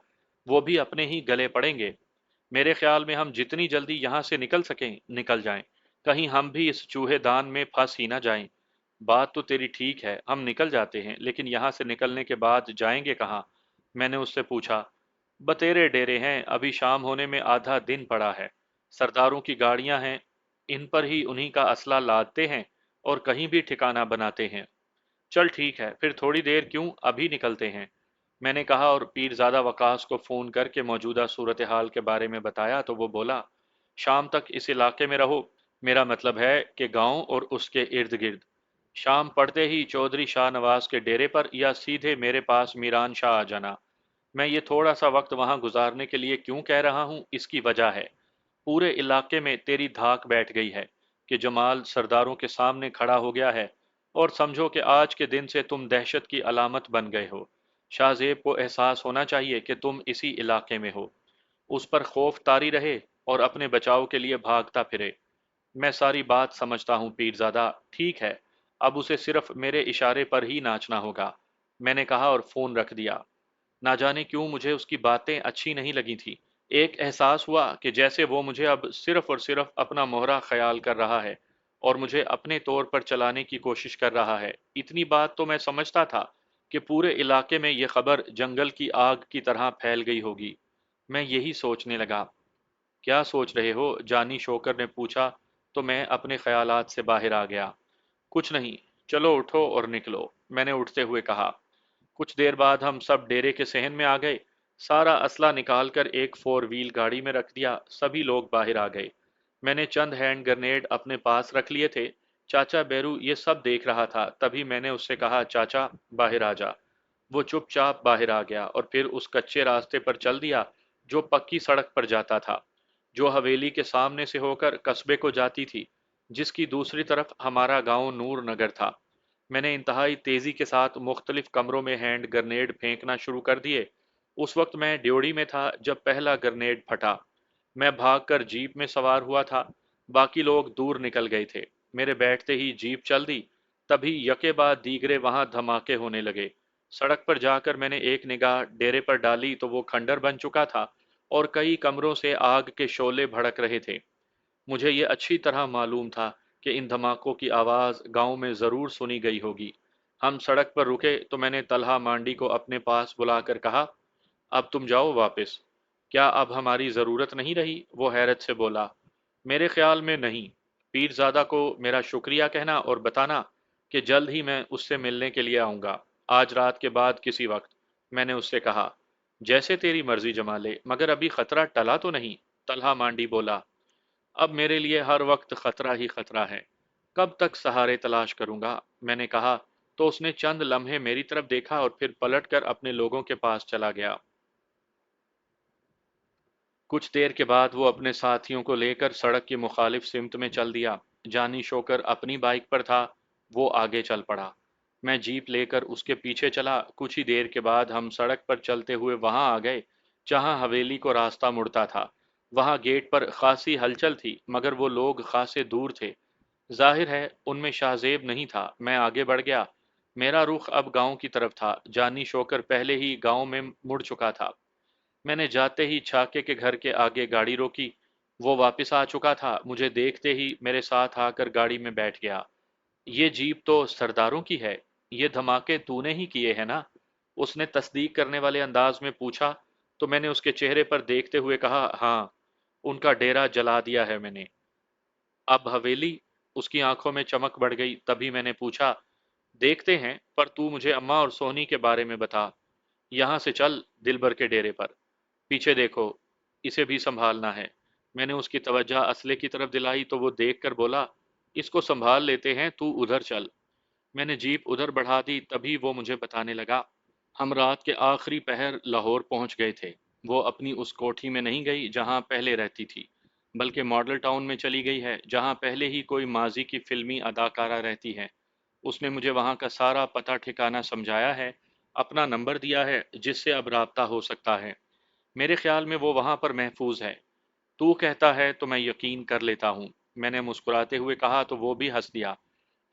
वो भी अपने ही गले पड़ेंगे। मेरे ख्याल में हम जितनी जल्दी यहाँ से निकल सकें निकल जाएं। कहीं हम भी इस चूहेदान में फंस ही ना जाएं। بات تو تیری ٹھیک ہے، ہم نکل جاتے ہیں، لیکن یہاں سے نکلنے کے بعد جائیں گے کہاں؟ میں نے اس سے پوچھا۔ بتیرے ڈیرے ہیں، ابھی شام ہونے میں آدھا دن پڑا ہے، سرداروں کی گاڑیاں ہیں، ان پر ہی انہی کا اسلحہ لادتے ہیں اور کہیں بھی ٹھکانہ بناتے ہیں۔ چل ٹھیک ہے، پھر تھوڑی دیر کیوں، ابھی نکلتے ہیں، میں نے کہا، اور پیرزادہ وقاص کو فون کر کے موجودہ صورتحال کے بارے میں بتایا تو وہ بولا، شام تک اس علاقے میں رہو، میرا مطلب ہے کہ گاؤں اور اس کے ارد گرد۔ شام پڑتے ہی چودھری شاہ نواز کے ڈیرے پر یا سیدھے میرے پاس میران شاہ آ جانا۔ میں یہ تھوڑا سا وقت وہاں گزارنے کے لیے کیوں کہہ رہا ہوں، اس کی وجہ ہے، پورے علاقے میں تیری دھاک بیٹھ گئی ہے کہ جمال سرداروں کے سامنے کھڑا ہو گیا ہے، اور سمجھو کہ آج کے دن سے تم دہشت کی علامت بن گئے ہو۔ شاہ زیب کو احساس ہونا چاہیے کہ تم اسی علاقے میں ہو، اس پر خوف طاری رہے اور اپنے بچاؤ کے لیے بھاگتا پھرے۔ میں ساری بات سمجھتا ہوں پیرزادہ، ٹھیک ہے، اب اسے صرف میرے اشارے پر ہی ناچنا ہوگا، میں نے کہا اور فون رکھ دیا۔ نہ جانے کیوں مجھے اس کی باتیں اچھی نہیں لگی تھی۔ ایک احساس ہوا کہ جیسے وہ مجھے اب صرف اور صرف اپنا مہرا خیال کر رہا ہے اور مجھے اپنے طور پر چلانے کی کوشش کر رہا ہے۔ اتنی بات تو میں سمجھتا تھا کہ پورے علاقے میں یہ خبر جنگل کی آگ کی طرح پھیل گئی ہوگی۔ میں یہی سوچنے لگا۔ کیا سوچ رہے ہو؟ جانی شوکر نے پوچھا تو میں اپنے خیالات سے باہر آ گیا۔ کچھ نہیں، چلو اٹھو اور نکلو، میں نے اٹھتے ہوئے کہا۔ کچھ دیر بعد ہم سب ڈیرے کے صحن میں آ گئے، سارا اسلحہ نکال کر ایک فور ویل گاڑی میں رکھ دیا، سبھی لوگ باہر آ گئے۔ میں نے چند ہینڈ گرنیڈ اپنے پاس رکھ لیے تھے۔ چاچا بیرو یہ سب دیکھ رہا تھا، تبھی میں نے اس سے کہا، چاچا باہر آ جا۔ وہ چپ چاپ باہر آ گیا اور پھر اس کچے راستے پر چل دیا جو پکی سڑک پر جاتا تھا، جو حویلی کے سامنے سے ہو کر قصبے کو جاتی تھی، جس کی دوسری طرف ہمارا گاؤں نور نگر تھا۔ میں نے انتہائی تیزی کے ساتھ مختلف کمروں میں ہینڈ گرنیڈ پھینکنا شروع کر دیے۔ اس وقت میں ڈیوڑی میں تھا جب پہلا گرنیڈ پھٹا۔ میں بھاگ کر جیپ میں سوار ہوا تھا، باقی لوگ دور نکل گئے تھے۔ میرے بیٹھتے ہی جیپ چل دی، تبھی یکے بعد دیگرے وہاں دھماکے ہونے لگے۔ سڑک پر جا کر میں نے ایک نگاہ ڈیرے پر ڈالی تو وہ کھنڈر بن چکا تھا اور کئی کمروں سے آگ کے شعلے بھڑک رہے تھے۔ مجھے یہ اچھی طرح معلوم تھا کہ ان دھماکوں کی آواز گاؤں میں ضرور سنی گئی ہوگی۔ ہم سڑک پر رکے تو میں نے طلحہ مانڈی کو اپنے پاس بلا کر کہا، اب تم جاؤ واپس۔ کیا اب ہماری ضرورت نہیں رہی؟ وہ حیرت سے بولا۔ میرے خیال میں نہیں۔ پیرزادہ کو میرا شکریہ کہنا اور بتانا کہ جلد ہی میں اس سے ملنے کے لیے آؤں گا، آج رات کے بعد کسی وقت، میں نے اس سے کہا۔ جیسے تیری مرضی جمالے، مگر ابھی خطرہ ٹلا تو نہیں؟ طلحہ مانڈی بولا۔ اب میرے لیے ہر وقت خطرہ ہی خطرہ ہے، کب تک سہارے تلاش کروں گا؟ میں نے کہا تو اس نے چند لمحے میری طرف دیکھا اور پھر پلٹ کر اپنے لوگوں کے پاس چلا گیا۔ کچھ دیر کے بعد وہ اپنے ساتھیوں کو لے کر سڑک کی مخالف سمت میں چل دیا۔ جانی شوکر اپنی بائک پر تھا، وہ آگے چل پڑا۔ میں جیپ لے کر اس کے پیچھے چلا۔ کچھ ہی دیر کے بعد ہم سڑک پر چلتے ہوئے وہاں آ گئے جہاں حویلی کو راستہ مڑتا تھا۔ وہاں گیٹ پر خاصی ہلچل تھی، مگر وہ لوگ خاصے دور تھے، ظاہر ہے ان میں شاہ زیب نہیں تھا۔ میں آگے بڑھ گیا، میرا رخ اب گاؤں کی طرف تھا۔ جانی شوکر پہلے ہی گاؤں میں مڑ چکا تھا۔ میں نے جاتے ہی چھاکے کے گھر کے آگے گاڑی روکی، وہ واپس آ چکا تھا، مجھے دیکھتے ہی میرے ساتھ آ کر گاڑی میں بیٹھ گیا۔ یہ جیپ تو سرداروں کی ہے، یہ دھماکے تو نے ہی کیے ہیں نا؟ اس نے تصدیق کرنے والے انداز میں پوچھا تو میں نے اس کے چہرے پر دیکھتے ہوئے کہا، ہاں، ان کا ڈیرا جلا دیا ہے میں نے۔ اب حویلی؟ اس کی آنکھوں میں چمک بڑھ گئی، تبھی میں نے پوچھا، دیکھتے ہیں، پر تو مجھے اماں اور سونی کے بارے میں بتا۔ یہاں سے چل دلبر کے ڈیرے پر، پیچھے دیکھو، اسے بھی سنبھالنا ہے۔ میں نے اس کی توجہ اسلحے کی طرف دلائی تو وہ دیکھ کر بولا، اس کو سنبھال لیتے ہیں، تو ادھر چل۔ میں نے جیپ ادھر بڑھا دی، تبھی وہ مجھے بتانے لگا، ہم رات کے آخری پہر لاہور پہنچ گئے تھے۔ وہ اپنی اس کوٹھی میں نہیں گئی جہاں پہلے رہتی تھی، بلکہ ماڈل ٹاؤن میں چلی گئی ہے جہاں پہلے ہی کوئی ماضی کی فلمی اداکارہ رہتی ہے۔ اس نے مجھے وہاں کا سارا پتہ ٹھکانہ سمجھایا ہے، اپنا نمبر دیا ہے جس سے اب رابطہ ہو سکتا ہے۔ میرے خیال میں وہ وہاں پر محفوظ ہے۔ تو کہتا ہے تو میں یقین کر لیتا ہوں، میں نے مسکراتے ہوئے کہا تو وہ بھی ہنس دیا۔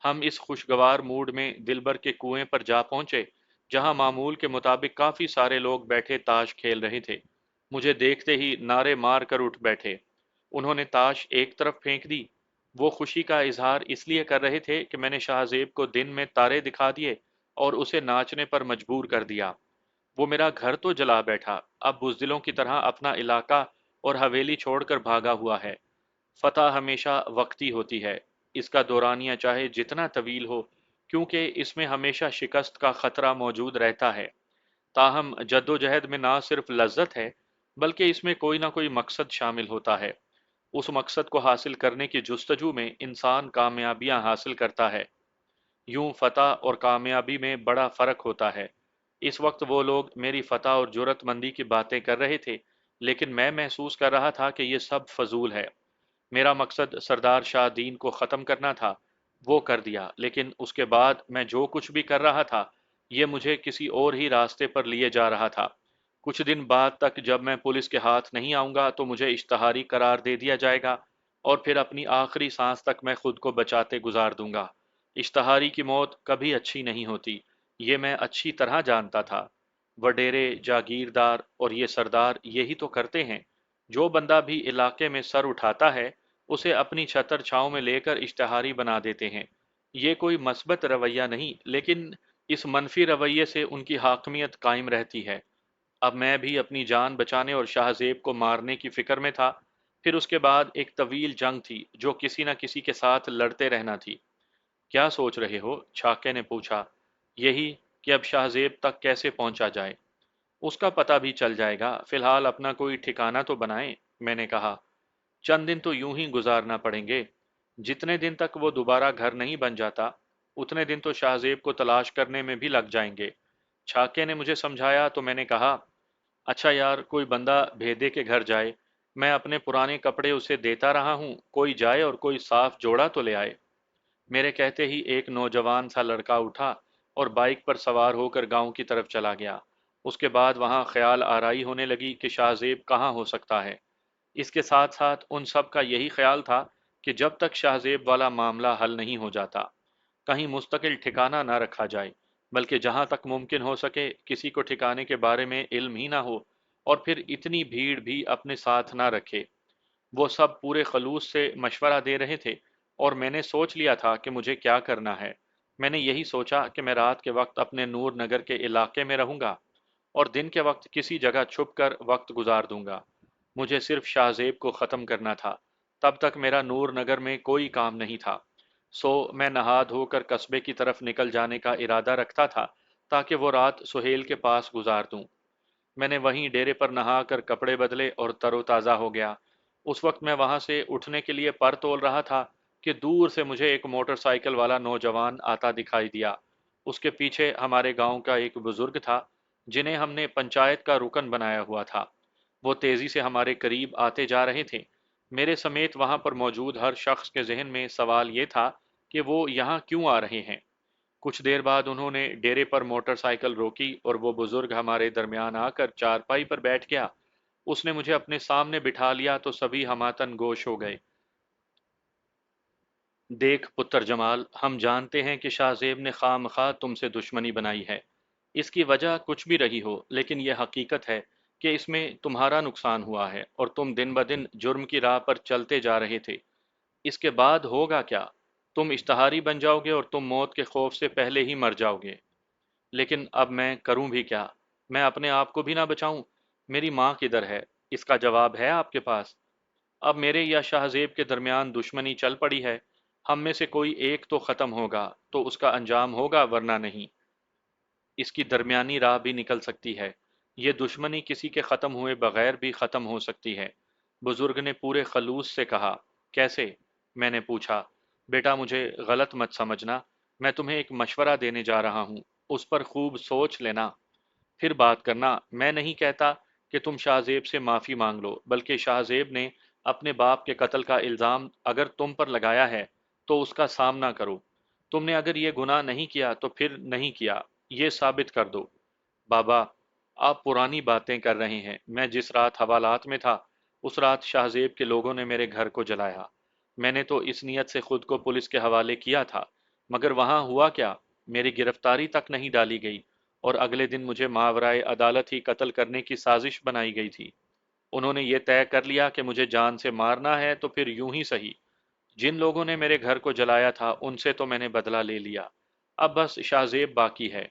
ہم اس خوشگوار موڈ میں دلبر کے کنویں پر جا پہنچے جہاں معمول کے مطابق کافی سارے لوگ بیٹھے تاش کھیل رہے تھے۔ مجھے دیکھتے ہی نعرے مار کر اٹھ بیٹھے۔ انہوں نے تاش ایک طرف پھینک دی، وہ خوشی کا اظہار اس لیے کر رہے تھے کہ میں نے شاہ زیب کو دن میں تارے دکھا دیے اور اسے ناچنے پر مجبور کر دیا۔ وہ میرا گھر تو جلا بیٹھا، اب بزدلوں کی طرح اپنا علاقہ اور حویلی چھوڑ کر بھاگا ہوا ہے۔ فتح ہمیشہ وقتی ہوتی ہے، اس کا دورانیہ چاہے جتنا طویل ہو، کیونکہ اس میں ہمیشہ شکست کا خطرہ موجود رہتا ہے۔ تاہم جدوجہد میں نہ صرف لذت ہے، بلکہ اس میں کوئی نہ کوئی مقصد شامل ہوتا ہے۔ اس مقصد کو حاصل کرنے کی جستجو میں انسان کامیابیاں حاصل کرتا ہے۔ یوں فتح اور کامیابی میں بڑا فرق ہوتا ہے۔ اس وقت وہ لوگ میری فتح اور جرت مندی کی باتیں کر رہے تھے، لیکن میں محسوس کر رہا تھا کہ یہ سب فضول ہے۔ میرا مقصد سردار شاہ دین کو ختم کرنا تھا، وہ کر دیا، لیکن اس کے بعد میں جو کچھ بھی کر رہا تھا، یہ مجھے کسی اور ہی راستے پر لیے جا رہا تھا۔ کچھ دن بعد تک جب میں پولیس کے ہاتھ نہیں آؤں گا تو مجھے اشتہاری قرار دے دیا جائے گا، اور پھر اپنی آخری سانس تک میں خود کو بچاتے گزار دوں گا۔ اشتہاری کی موت کبھی اچھی نہیں ہوتی، یہ میں اچھی طرح جانتا تھا۔ وڈیرے، جاگیردار اور یہ سردار یہی تو کرتے ہیں۔ جو بندہ بھی علاقے میں سر اٹھاتا ہے، اسے اپنی چھتر چھاؤں میں لے کر اشتہاری بنا دیتے ہیں۔ یہ کوئی مثبت رویہ نہیں، لیکن اس منفی رویے سے ان کی حاکمیت قائم رہتی ہے۔ اب میں بھی اپنی جان بچانے اور شاہ زیب کو مارنے کی فکر میں تھا۔ پھر اس کے بعد ایک طویل جنگ تھی جو کسی نہ کسی کے ساتھ لڑتے رہنا تھی۔ کیا سوچ رہے ہو؟ چھاکے نے پوچھا۔ یہی کہ اب شاہ زیب تک کیسے پہنچا جائے۔ اس کا پتہ بھی چل جائے گا، فی الحال اپنا کوئی ٹھکانہ تو بنائیں، میں نے کہا۔ چند دن تو یوں ہی گزارنا پڑیں گے۔ جتنے دن تک وہ دوبارہ گھر نہیں بن جاتا، اتنے دن تو شاہ زیب کو تلاش کرنے میں بھی لگ جائیں گے۔ چھاکے نے مجھے سمجھایا تو میں نے کہا، اچھا یار، کوئی بندہ بھیدے کے گھر جائے، میں اپنے پرانے کپڑے اسے دیتا رہا ہوں، کوئی جائے اور کوئی صاف جوڑا تو لے آئے۔ میرے کہتے ہی ایک نوجوان سا لڑکا اٹھا اور بائک پر سوار ہو کر گاؤں کی طرف چلا گیا۔ اس کے بعد وہاں خیال آرائی ہونے لگی کہ شاہ زیب کہاں ہو سکتا ہے۔ اس کے ساتھ ساتھ ان سب کا یہی خیال تھا کہ جب تک شاہ زیب والا معاملہ حل نہیں ہو جاتا، کہیں مستقل ٹھکانہ نہ رکھا جائے، بلکہ جہاں تک ممکن ہو سکے کسی کو ٹھکانے کے بارے میں علم ہی نہ ہو، اور پھر اتنی بھیڑ بھی اپنے ساتھ نہ رکھے۔ وہ سب پورے خلوص سے مشورہ دے رہے تھے، اور میں نے سوچ لیا تھا کہ مجھے کیا کرنا ہے۔ میں نے یہی سوچا کہ میں رات کے وقت اپنے نور نگر کے علاقے میں رہوں گا، اور دن کے وقت کسی جگہ چھپ کر وقت گزار دوں گا۔ مجھے صرف شاہ زیب کو ختم کرنا تھا، تب تک میرا نور نگر میں کوئی کام نہیں تھا۔ سو میں نہا دھو کر قصبے کی طرف نکل جانے کا ارادہ رکھتا تھا، تاکہ وہ رات سہیل کے پاس گزار دوں۔ میں نے وہیں ڈیرے پر نہا کر کپڑے بدلے اور تر و تازہ ہو گیا۔ اس وقت میں وہاں سے اٹھنے کے لیے پر تول رہا تھا کہ دور سے مجھے ایک موٹر سائیکل والا نوجوان آتا دکھائی دیا۔ اس کے پیچھے ہمارے گاؤں کا ایک بزرگ تھا، جنہیں ہم نے پنچایت کا رکن بنایا ہوا تھا۔ وہ تیزی سے ہمارے قریب آتے جا رہے تھے۔ میرے سمیت وہاں پر موجود ہر شخص کے ذہن میں سوال یہ تھا کہ وہ یہاں کیوں آ رہے ہیں۔ کچھ دیر بعد انہوں نے ڈیرے پر موٹر سائیکل روکی اور وہ بزرگ ہمارے درمیان آ کر چارپائی پر بیٹھ گیا۔ اس نے مجھے اپنے سامنے بٹھا لیا تو سبھی ہماتن گوش ہو گئے۔ دیکھ پتر جمال، ہم جانتے ہیں کہ شاہ زیب نے خواہ مخواہ تم سے دشمنی بنائی ہے۔ اس کی وجہ کچھ بھی رہی ہو، لیکن یہ حقیقت ہے کہ اس میں تمہارا نقصان ہوا ہے، اور تم دن بدن جرم کی راہ پر چلتے جا رہے تھے۔ اس کے بعد ہوگا کیا؟ تم اشتہاری بن جاؤ گے اور تم موت کے خوف سے پہلے ہی مر جاؤ گے۔ لیکن اب میں کروں بھی کیا؟ میں اپنے آپ کو بھی نہ بچاؤں؟ میری ماں کدھر ہے؟ اس کا جواب ہے آپ کے پاس؟ اب میرے یا شاہ زیب کے درمیان دشمنی چل پڑی ہے۔ ہم میں سے کوئی ایک تو ختم ہوگا تو اس کا انجام ہوگا، ورنہ نہیں۔ اس کی درمیانی راہ بھی نکل سکتی ہے۔ یہ دشمنی کسی کے ختم ہوئے بغیر بھی ختم ہو سکتی ہے۔ بزرگ نے پورے خلوص سے کہا۔ کیسے؟ میں نے پوچھا۔ بیٹا، مجھے غلط مت سمجھنا، میں تمہیں ایک مشورہ دینے جا رہا ہوں، اس پر خوب سوچ لینا، پھر بات کرنا۔ میں نہیں کہتا کہ تم شاہ زیب سے معافی مانگ لو، بلکہ شاہ زیب نے اپنے باپ کے قتل کا الزام اگر تم پر لگایا ہے تو اس کا سامنا کرو۔ تم نے اگر یہ گناہ نہیں کیا تو پھر نہیں کیا، یہ ثابت کر دو۔ بابا، آپ پرانی باتیں کر رہے ہیں۔ میں جس رات حوالات میں تھا، اس رات شاہ زیب کے لوگوں نے میرے گھر کو جلایا۔ میں نے تو اس نیت سے خود کو پولیس کے حوالے کیا تھا، مگر وہاں ہوا کیا؟ میری گرفتاری تک نہیں ڈالی گئی، اور اگلے دن مجھے ماورائے عدالت ہی قتل کرنے کی سازش بنائی گئی تھی۔ انہوں نے یہ طے کر لیا کہ مجھے جان سے مارنا ہے تو پھر یوں ہی صحیح، जिन लोगों ने मेरे घर को जलाया था उनसे तो मैंने बदला ले लिया, अब बस शाहजेब बाकी है।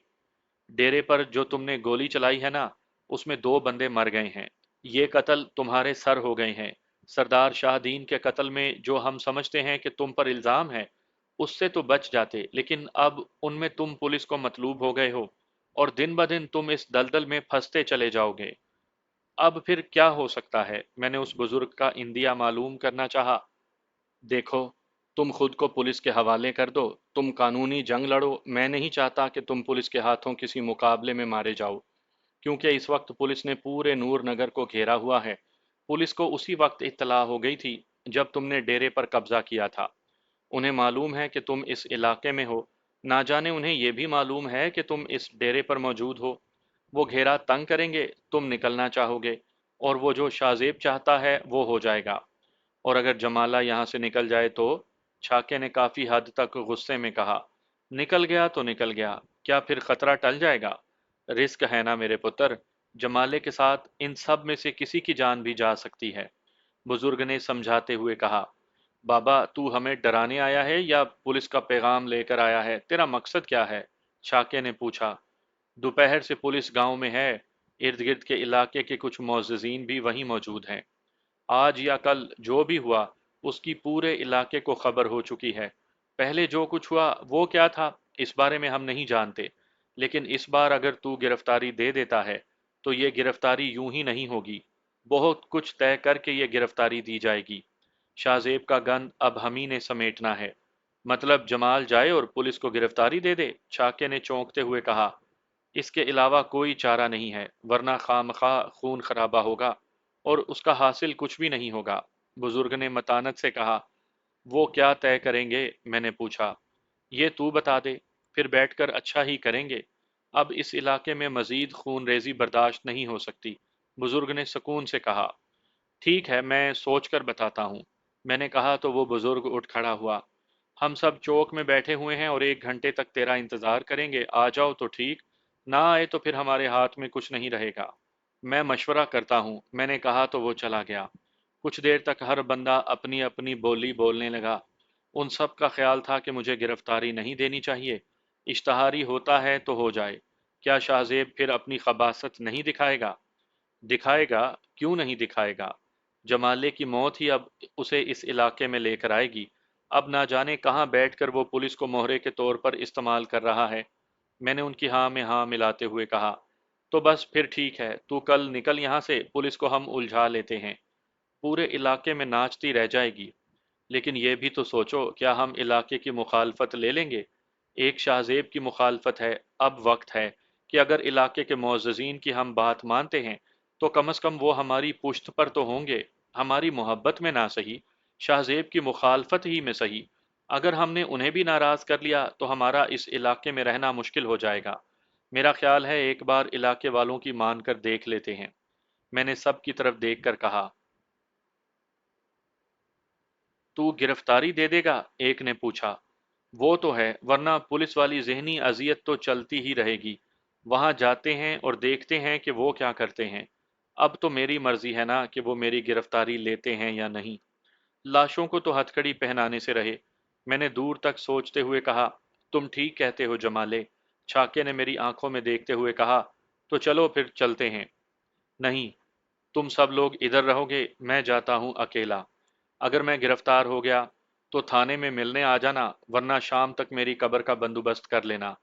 डेरे पर जो तुमने गोली चलाई है ना, उसमें 2 बंदे मर गए हैं। ये कत्ल तुम्हारे सर हो गए हैं। सरदार शाहदीन के कत्ल में जो हम समझते हैं कि तुम पर इल्जाम है, उससे तो बच जाते, लेकिन अब उनमें तुम पुलिस को मतलूब हो गए हो और दिन ब दिन तुम इस दलदल में फंसते चले जाओगे। अब फिर क्या हो सकता है? मैंने उस बुजुर्ग का इंदिया मालूम करना चाहा। देखो, तुम खुद को पुलिस के हवाले कर दो, तुम कानूनी जंग लड़ो, मैं नहीं चाहता कि तुम पुलिस के हाथों किसी मुकाबले में मारे जाओ, क्योंकि इस वक्त पुलिस ने पूरे नूर नगर को घेरा हुआ है। पुलिस को उसी वक्त इत्तला हो गई थी जब तुमने डेरे पर कब्जा किया था। उन्हें मालूम है कि तुम इस इलाके में हो, ना जाने उन्हें यह भी मालूम है कि तुम इस डेरे पर मौजूद हो। वो घेरा तंग करेंगे, तुम निकलना चाहोगे, और वो जो शाहजेब चाहता है वो हो जाएगा। और अगर जमाला यहाँ से निकल जाए तो? छाके ने काफी हद तक गुस्से में कहा। निकल गया तो निकल गया, क्या फिर खतरा टल जाएगा? रिस्क है ना मेरे पुत्र, जमाले के साथ इन सब में से किसी की जान भी जा सकती है। बुजुर्ग ने समझाते हुए कहा। बाबा, तू हमें डराने आया है या पुलिस का पैगाम लेकर आया है? तेरा मकसद क्या है? छाके ने पूछा। दोपहर से पुलिस गांव में है, इर्द गिर्द के इलाके के कुछ मोअज़्ज़िज़ीन भी वहीं मौजूद हैं। आज या कल जो भी हुआ, उसकी पूरे इलाके को खबर हो चुकी है। पहले जो कुछ हुआ वो क्या था, इस बारे में हम नहीं जानते, लेकिन इस बार अगर तू गिरफ्तारी दे देता है तो ये गिरफ्तारी यूं ही नहीं होगी, बहुत कुछ तय करके ये गिरफ्तारी दी जाएगी। शाहजेब का गन अब हम ही ने समेटना है। मतलब जमाल जाए और पुलिस को गिरफ्तारी दे दे? छाके ने चौंकते हुए कहा। इसके अलावा कोई चारा नहीं है, वरना खामखा खून खराबा होगा और उसका हासिल कुछ भी नहीं होगा। बुजुर्ग ने मतानत से कहा। वो क्या तय करेंगे? मैंने पूछा। ये तू बता दे, फिर बैठकर अच्छा ही करेंगे। अब इस इलाके में मजीद खून रेजी बर्दाश्त नहीं हो सकती, बुजुर्ग ने सुकून से कहा। ठीक है, मैं सोच कर बताता हूँ, मैंने कहा तो वो बुजुर्ग उठ खड़ा हुआ। हम सब चौक में बैठे हुए हैं और 1 घंटे तक तेरा इंतजार करेंगे, आ जाओ तो ठीक, ना आए तो फिर हमारे हाथ में कुछ नहीं रहेगा। मैं मशवरा करता हूँ, मैंने कहा तो वो चला गया। कुछ देर तक हर बंदा अपनी अपनी बोली बोलने लगा। उन सब का ख्याल था कि मुझे गिरफ्तारी नहीं देनी चाहिए, इश्तहारी होता है तो हो जाए। क्या शाहजेब फिर अपनी खबासत नहीं दिखाएगा? दिखाएगा, क्यों नहीं दिखाएगा? जमाले की मौत ही अब उसे इस इलाके में लेकर आएगी। अब ना जाने कहाँ बैठकर वो पुलिस को मोहरे के तौर पर इस्तेमाल कर रहा है। मैंने उनकी हाँ में हाँ मिलाते हुए कहा। तो बस फिर ठीक है, तू कल निकल यहाँ से, पुलिस को हम उलझा लेते हैं, पूरे इलाके में नाचती रह जाएगी। लेकिन ये भी तो सोचो, क्या हम इलाके की मुखालफत ले लेंगे? एक शाहजेब की मुखालफत है। अब वक्त है कि अगर इलाके के मोअज़्ज़िज़ीन की हम बात मानते हैं तो कम अज़ कम वो हमारी पुश्त पर तो होंगे, हमारी मोहब्बत में ना सही, शाहजेब की मुखालफत ही में सही। अगर हमने उन्हें भी नाराज़ कर लिया तो हमारा इस इलाके में रहना मुश्किल हो जाएगा। मेरा ख्याल है एक बार इलाके वालों की मान कर देख लेते हैं। मैंने सब की तरफ देख कर कहा। तू गिरफ्तारी दे देगा? एक ने पूछा। वो तो है, वरना पुलिस वाली ज़हनी अज़ियत तो चलती ही रहेगी। वहां जाते हैं और देखते हैं कि वो क्या करते हैं। अब तो मेरी मर्जी है ना कि वो मेरी गिरफ्तारी लेते हैं या नहीं। लाशों को तो हथकड़ी पहनाने से रहे। मैंने दूर तक सोचते हुए कहा। तुम ठीक कहते हो जमाले। छाके ने मेरी आंखों में देखते हुए कहा। तो चलो फिर चलते हैं। नहीं, तुम सब लोग इधर रहोगे, मैं जाता हूँ अकेला। अगर मैं गिरफ्तार हो गया तो थाने में मिलने आ जाना, वरना शाम तक मेरी कब्र का बंदोबस्त कर लेना।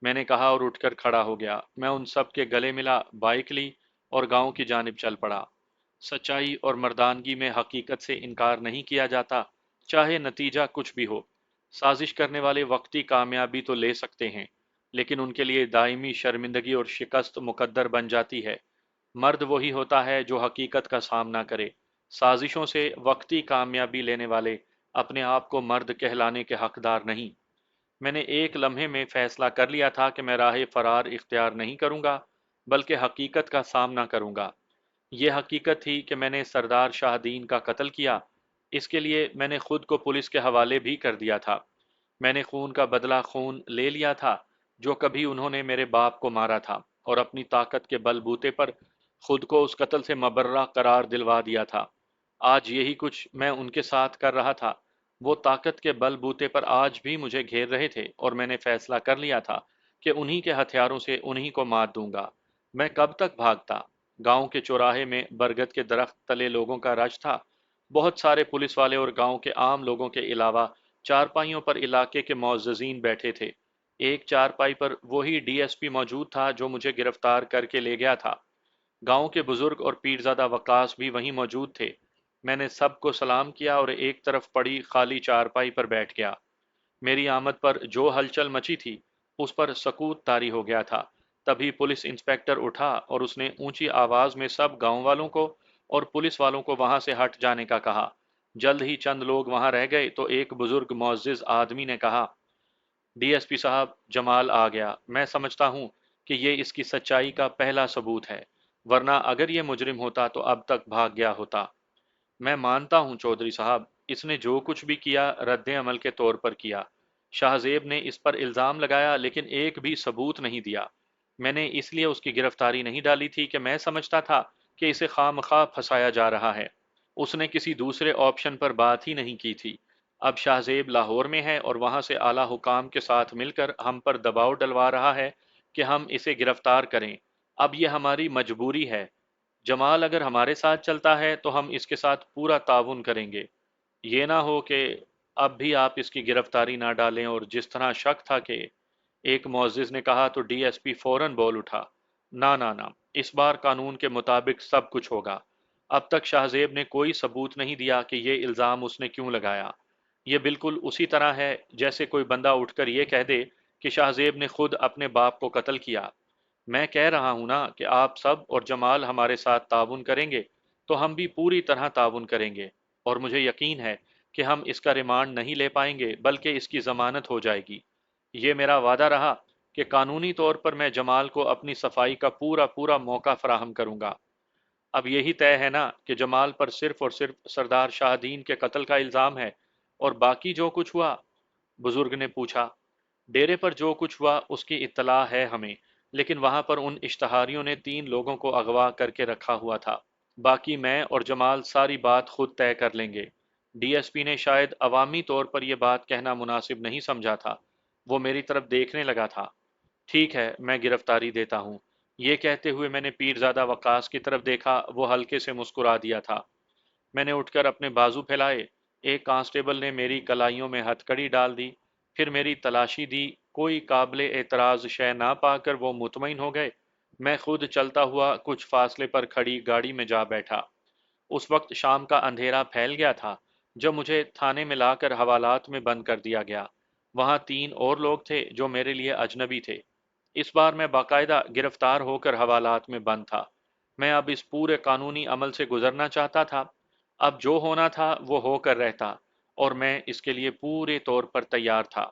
मैंने कहा और उठकर खड़ा हो गया। मैं उन सब के गले मिला, बाइक ली और गांव की जानिब चल पड़ा। सच्चाई और मर्दानगी में हकीकत से इनकार नहीं किया जाता, चाहे नतीजा कुछ भी हो। साजिश करने वाले वक्ती कामयाबी तो ले सकते हैं, लेकिन उनके लिए दायमी शर्मिंदगी और शिकस्त मुकद्दर बन जाती है। मर्द वही होता है जो हकीकत का सामना करे। साजिशों से वक्ती कामयाबी लेने वाले अपने आप को मर्द कहलाने के हकदार नहीं। मैंने एक लम्हे में फैसला कर लिया था कि मैं राह फरार इख्तियार नहीं करूंगा, बल्कि हकीकत का सामना करूंगा। यह हकीकत थी कि मैंने सरदार शाहदीन का कत्ल किया। इसके लिए मैंने खुद को पुलिस के हवाले भी कर दिया था। मैंने खून का बदला खून ले लिया था जो कभी उन्होंने मेरे बाप को मारा था, और अपनी ताकत के बलबूते पर खुद को उस कत्ल से मबर्रा करार दिलवा दिया था। आज यही कुछ मैं उनके साथ कर रहा था। وہ ताकत के बलबूते पर आज भी मुझे घेर रहे थे और मैंने फैसला कर लिया था कि उन्हीं के हथियारों से उन्हीं को मात दूंगा। मैं कब तक भागता? गांव के चौराहे में बरगद के दरख्त तले लोगों का रश था। बहुत सारे पुलिस वाले और गांव के आम लोगों के अलावा चारपाइयों पर इलाके के मुअज्जिजीन बैठे थे। एक चारपाई पर वही डीएसपी मौजूद था जो मुझे गिरफ्तार करके ले गया था। गांव के बुजुर्ग और पीरजादा वकास भी वहीं मौजूद थे। मैंने सबको सलाम किया और एक तरफ पड़ी खाली चारपाई पर बैठ गया। मेरी आमद पर जो हलचल मची थी, उस पर सकूत तारी हो गया था। तभी पुलिस इंस्पेक्टर उठा और उसने ऊंची आवाज में सब गांव वालों को और पुलिस वालों को वहां से हट जाने का कहा। जल्द ही चंद लोग वहां रह गए तो एक बुजुर्ग मुअज्जिज आदमी ने कहा, डीएसपी साहब, जमाल आ गया। मैं समझता हूँ कि ये इसकी सच्चाई का पहला सबूत है, वरना अगर ये मुजरिम होता तो अब तक भाग गया होता। मैं मानता हूं चौधरी साहब, इसने जो कुछ भी किया रद्द अमल के तौर पर किया। शाहजेब ने इस पर इल्जाम लगाया लेकिन एक भी सबूत नहीं दिया। मैंने इसलिए उसकी गिरफ्तारी नहीं डाली थी कि मैं समझता था कि इसे खामखा फंसाया जा रहा है। उसने किसी दूसरे ऑप्शन पर बात ही नहीं की थी। अब शाहजेब लाहौर में है और वहां से आला हुकाम के साथ मिलकर हम पर दबाव डलवा रहा है कि हम इसे गिरफ्तार करें। अब यह हमारी मजबूरी है। जमाल अगर हमारे साथ चलता है तो हम इसके साथ पूरा ताउन करेंगे। ये ना हो कि अब भी आप इसकी गिरफ्तारी ना डालें। और जिस तरह शक था कि एक मुअज्जिज ने कहा तो डीएसपी फौरन बोल उठा, ना ना ना, इस बार कानून के मुताबिक सब कुछ होगा। अब तक शाहजेब ने कोई सबूत नहीं दिया कि ये इल्ज़ाम उसने क्यों लगाया। ये बिल्कुल उसी तरह है जैसे कोई बंदा उठकर ये कह दे कि शाहजेब ने खुद अपने बाप को कत्ल किया। मैं कह रहा हूं ना कि आप सब और जमाल हमारे साथ ताउन करेंगे तो हम भी पूरी तरह ताउन करेंगे। और मुझे यकीन है कि हम इसका रिमांड नहीं ले पाएंगे बल्कि इसकी जमानत हो जाएगी। ये मेरा वादा रहा कि कानूनी तौर पर मैं जमाल को अपनी सफाई का पूरा पूरा मौका फराहम करूंगा। अब यही तय है ना कि जमाल पर सिर्फ और सिर्फ सरदार शाहदीन के कत्ल का इल्ज़ाम है और बाकी जो कुछ हुआ? बुजुर्ग ने पूछा। डेरे पर जो कुछ हुआ उसकी इत्तला है हमें, लेकिन वहां पर उन इश्तहारियों ने 3 लोगों को अगवा करके रखा हुआ था। बाकी मैं और जमाल सारी बात खुद तय कर लेंगे। डीएसपी ने शायद अवामी तौर पर यह बात कहना मुनासिब नहीं समझा था। वो मेरी तरफ देखने लगा था। ठीक है, मैं गिरफ्तारी देता हूँ। ये कहते हुए मैंने पीरजादा वकास की तरफ देखा। वो हल्के से मुस्कुरा दिया था। मैंने उठकर अपने बाजू फैलाए। एक कांस्टेबल ने मेरी कलाइयों में हथकड़ी डाल दी। फिर मेरी तलाशी दी। कोई काबिले एतराज शय ना पाकर वो मुतमईन हो गए। मैं खुद चलता हुआ कुछ फासले पर खड़ी गाड़ी में जा बैठा। उस वक्त शाम का अंधेरा फैल गया था जब मुझे थाने में लाकर हवालात में बंद कर दिया गया। वहां 3 और लोग थे जो मेरे लिए अजनबी थे। इस बार मैं बाकायदा गिरफ्तार होकर हवालात में बंद था। मैं अब इस पूरे कानूनी अमल से गुजरना चाहता था। अब जो होना था वो होकर रहता और मैं इसके लिए पूरे तौर पर तैयार था।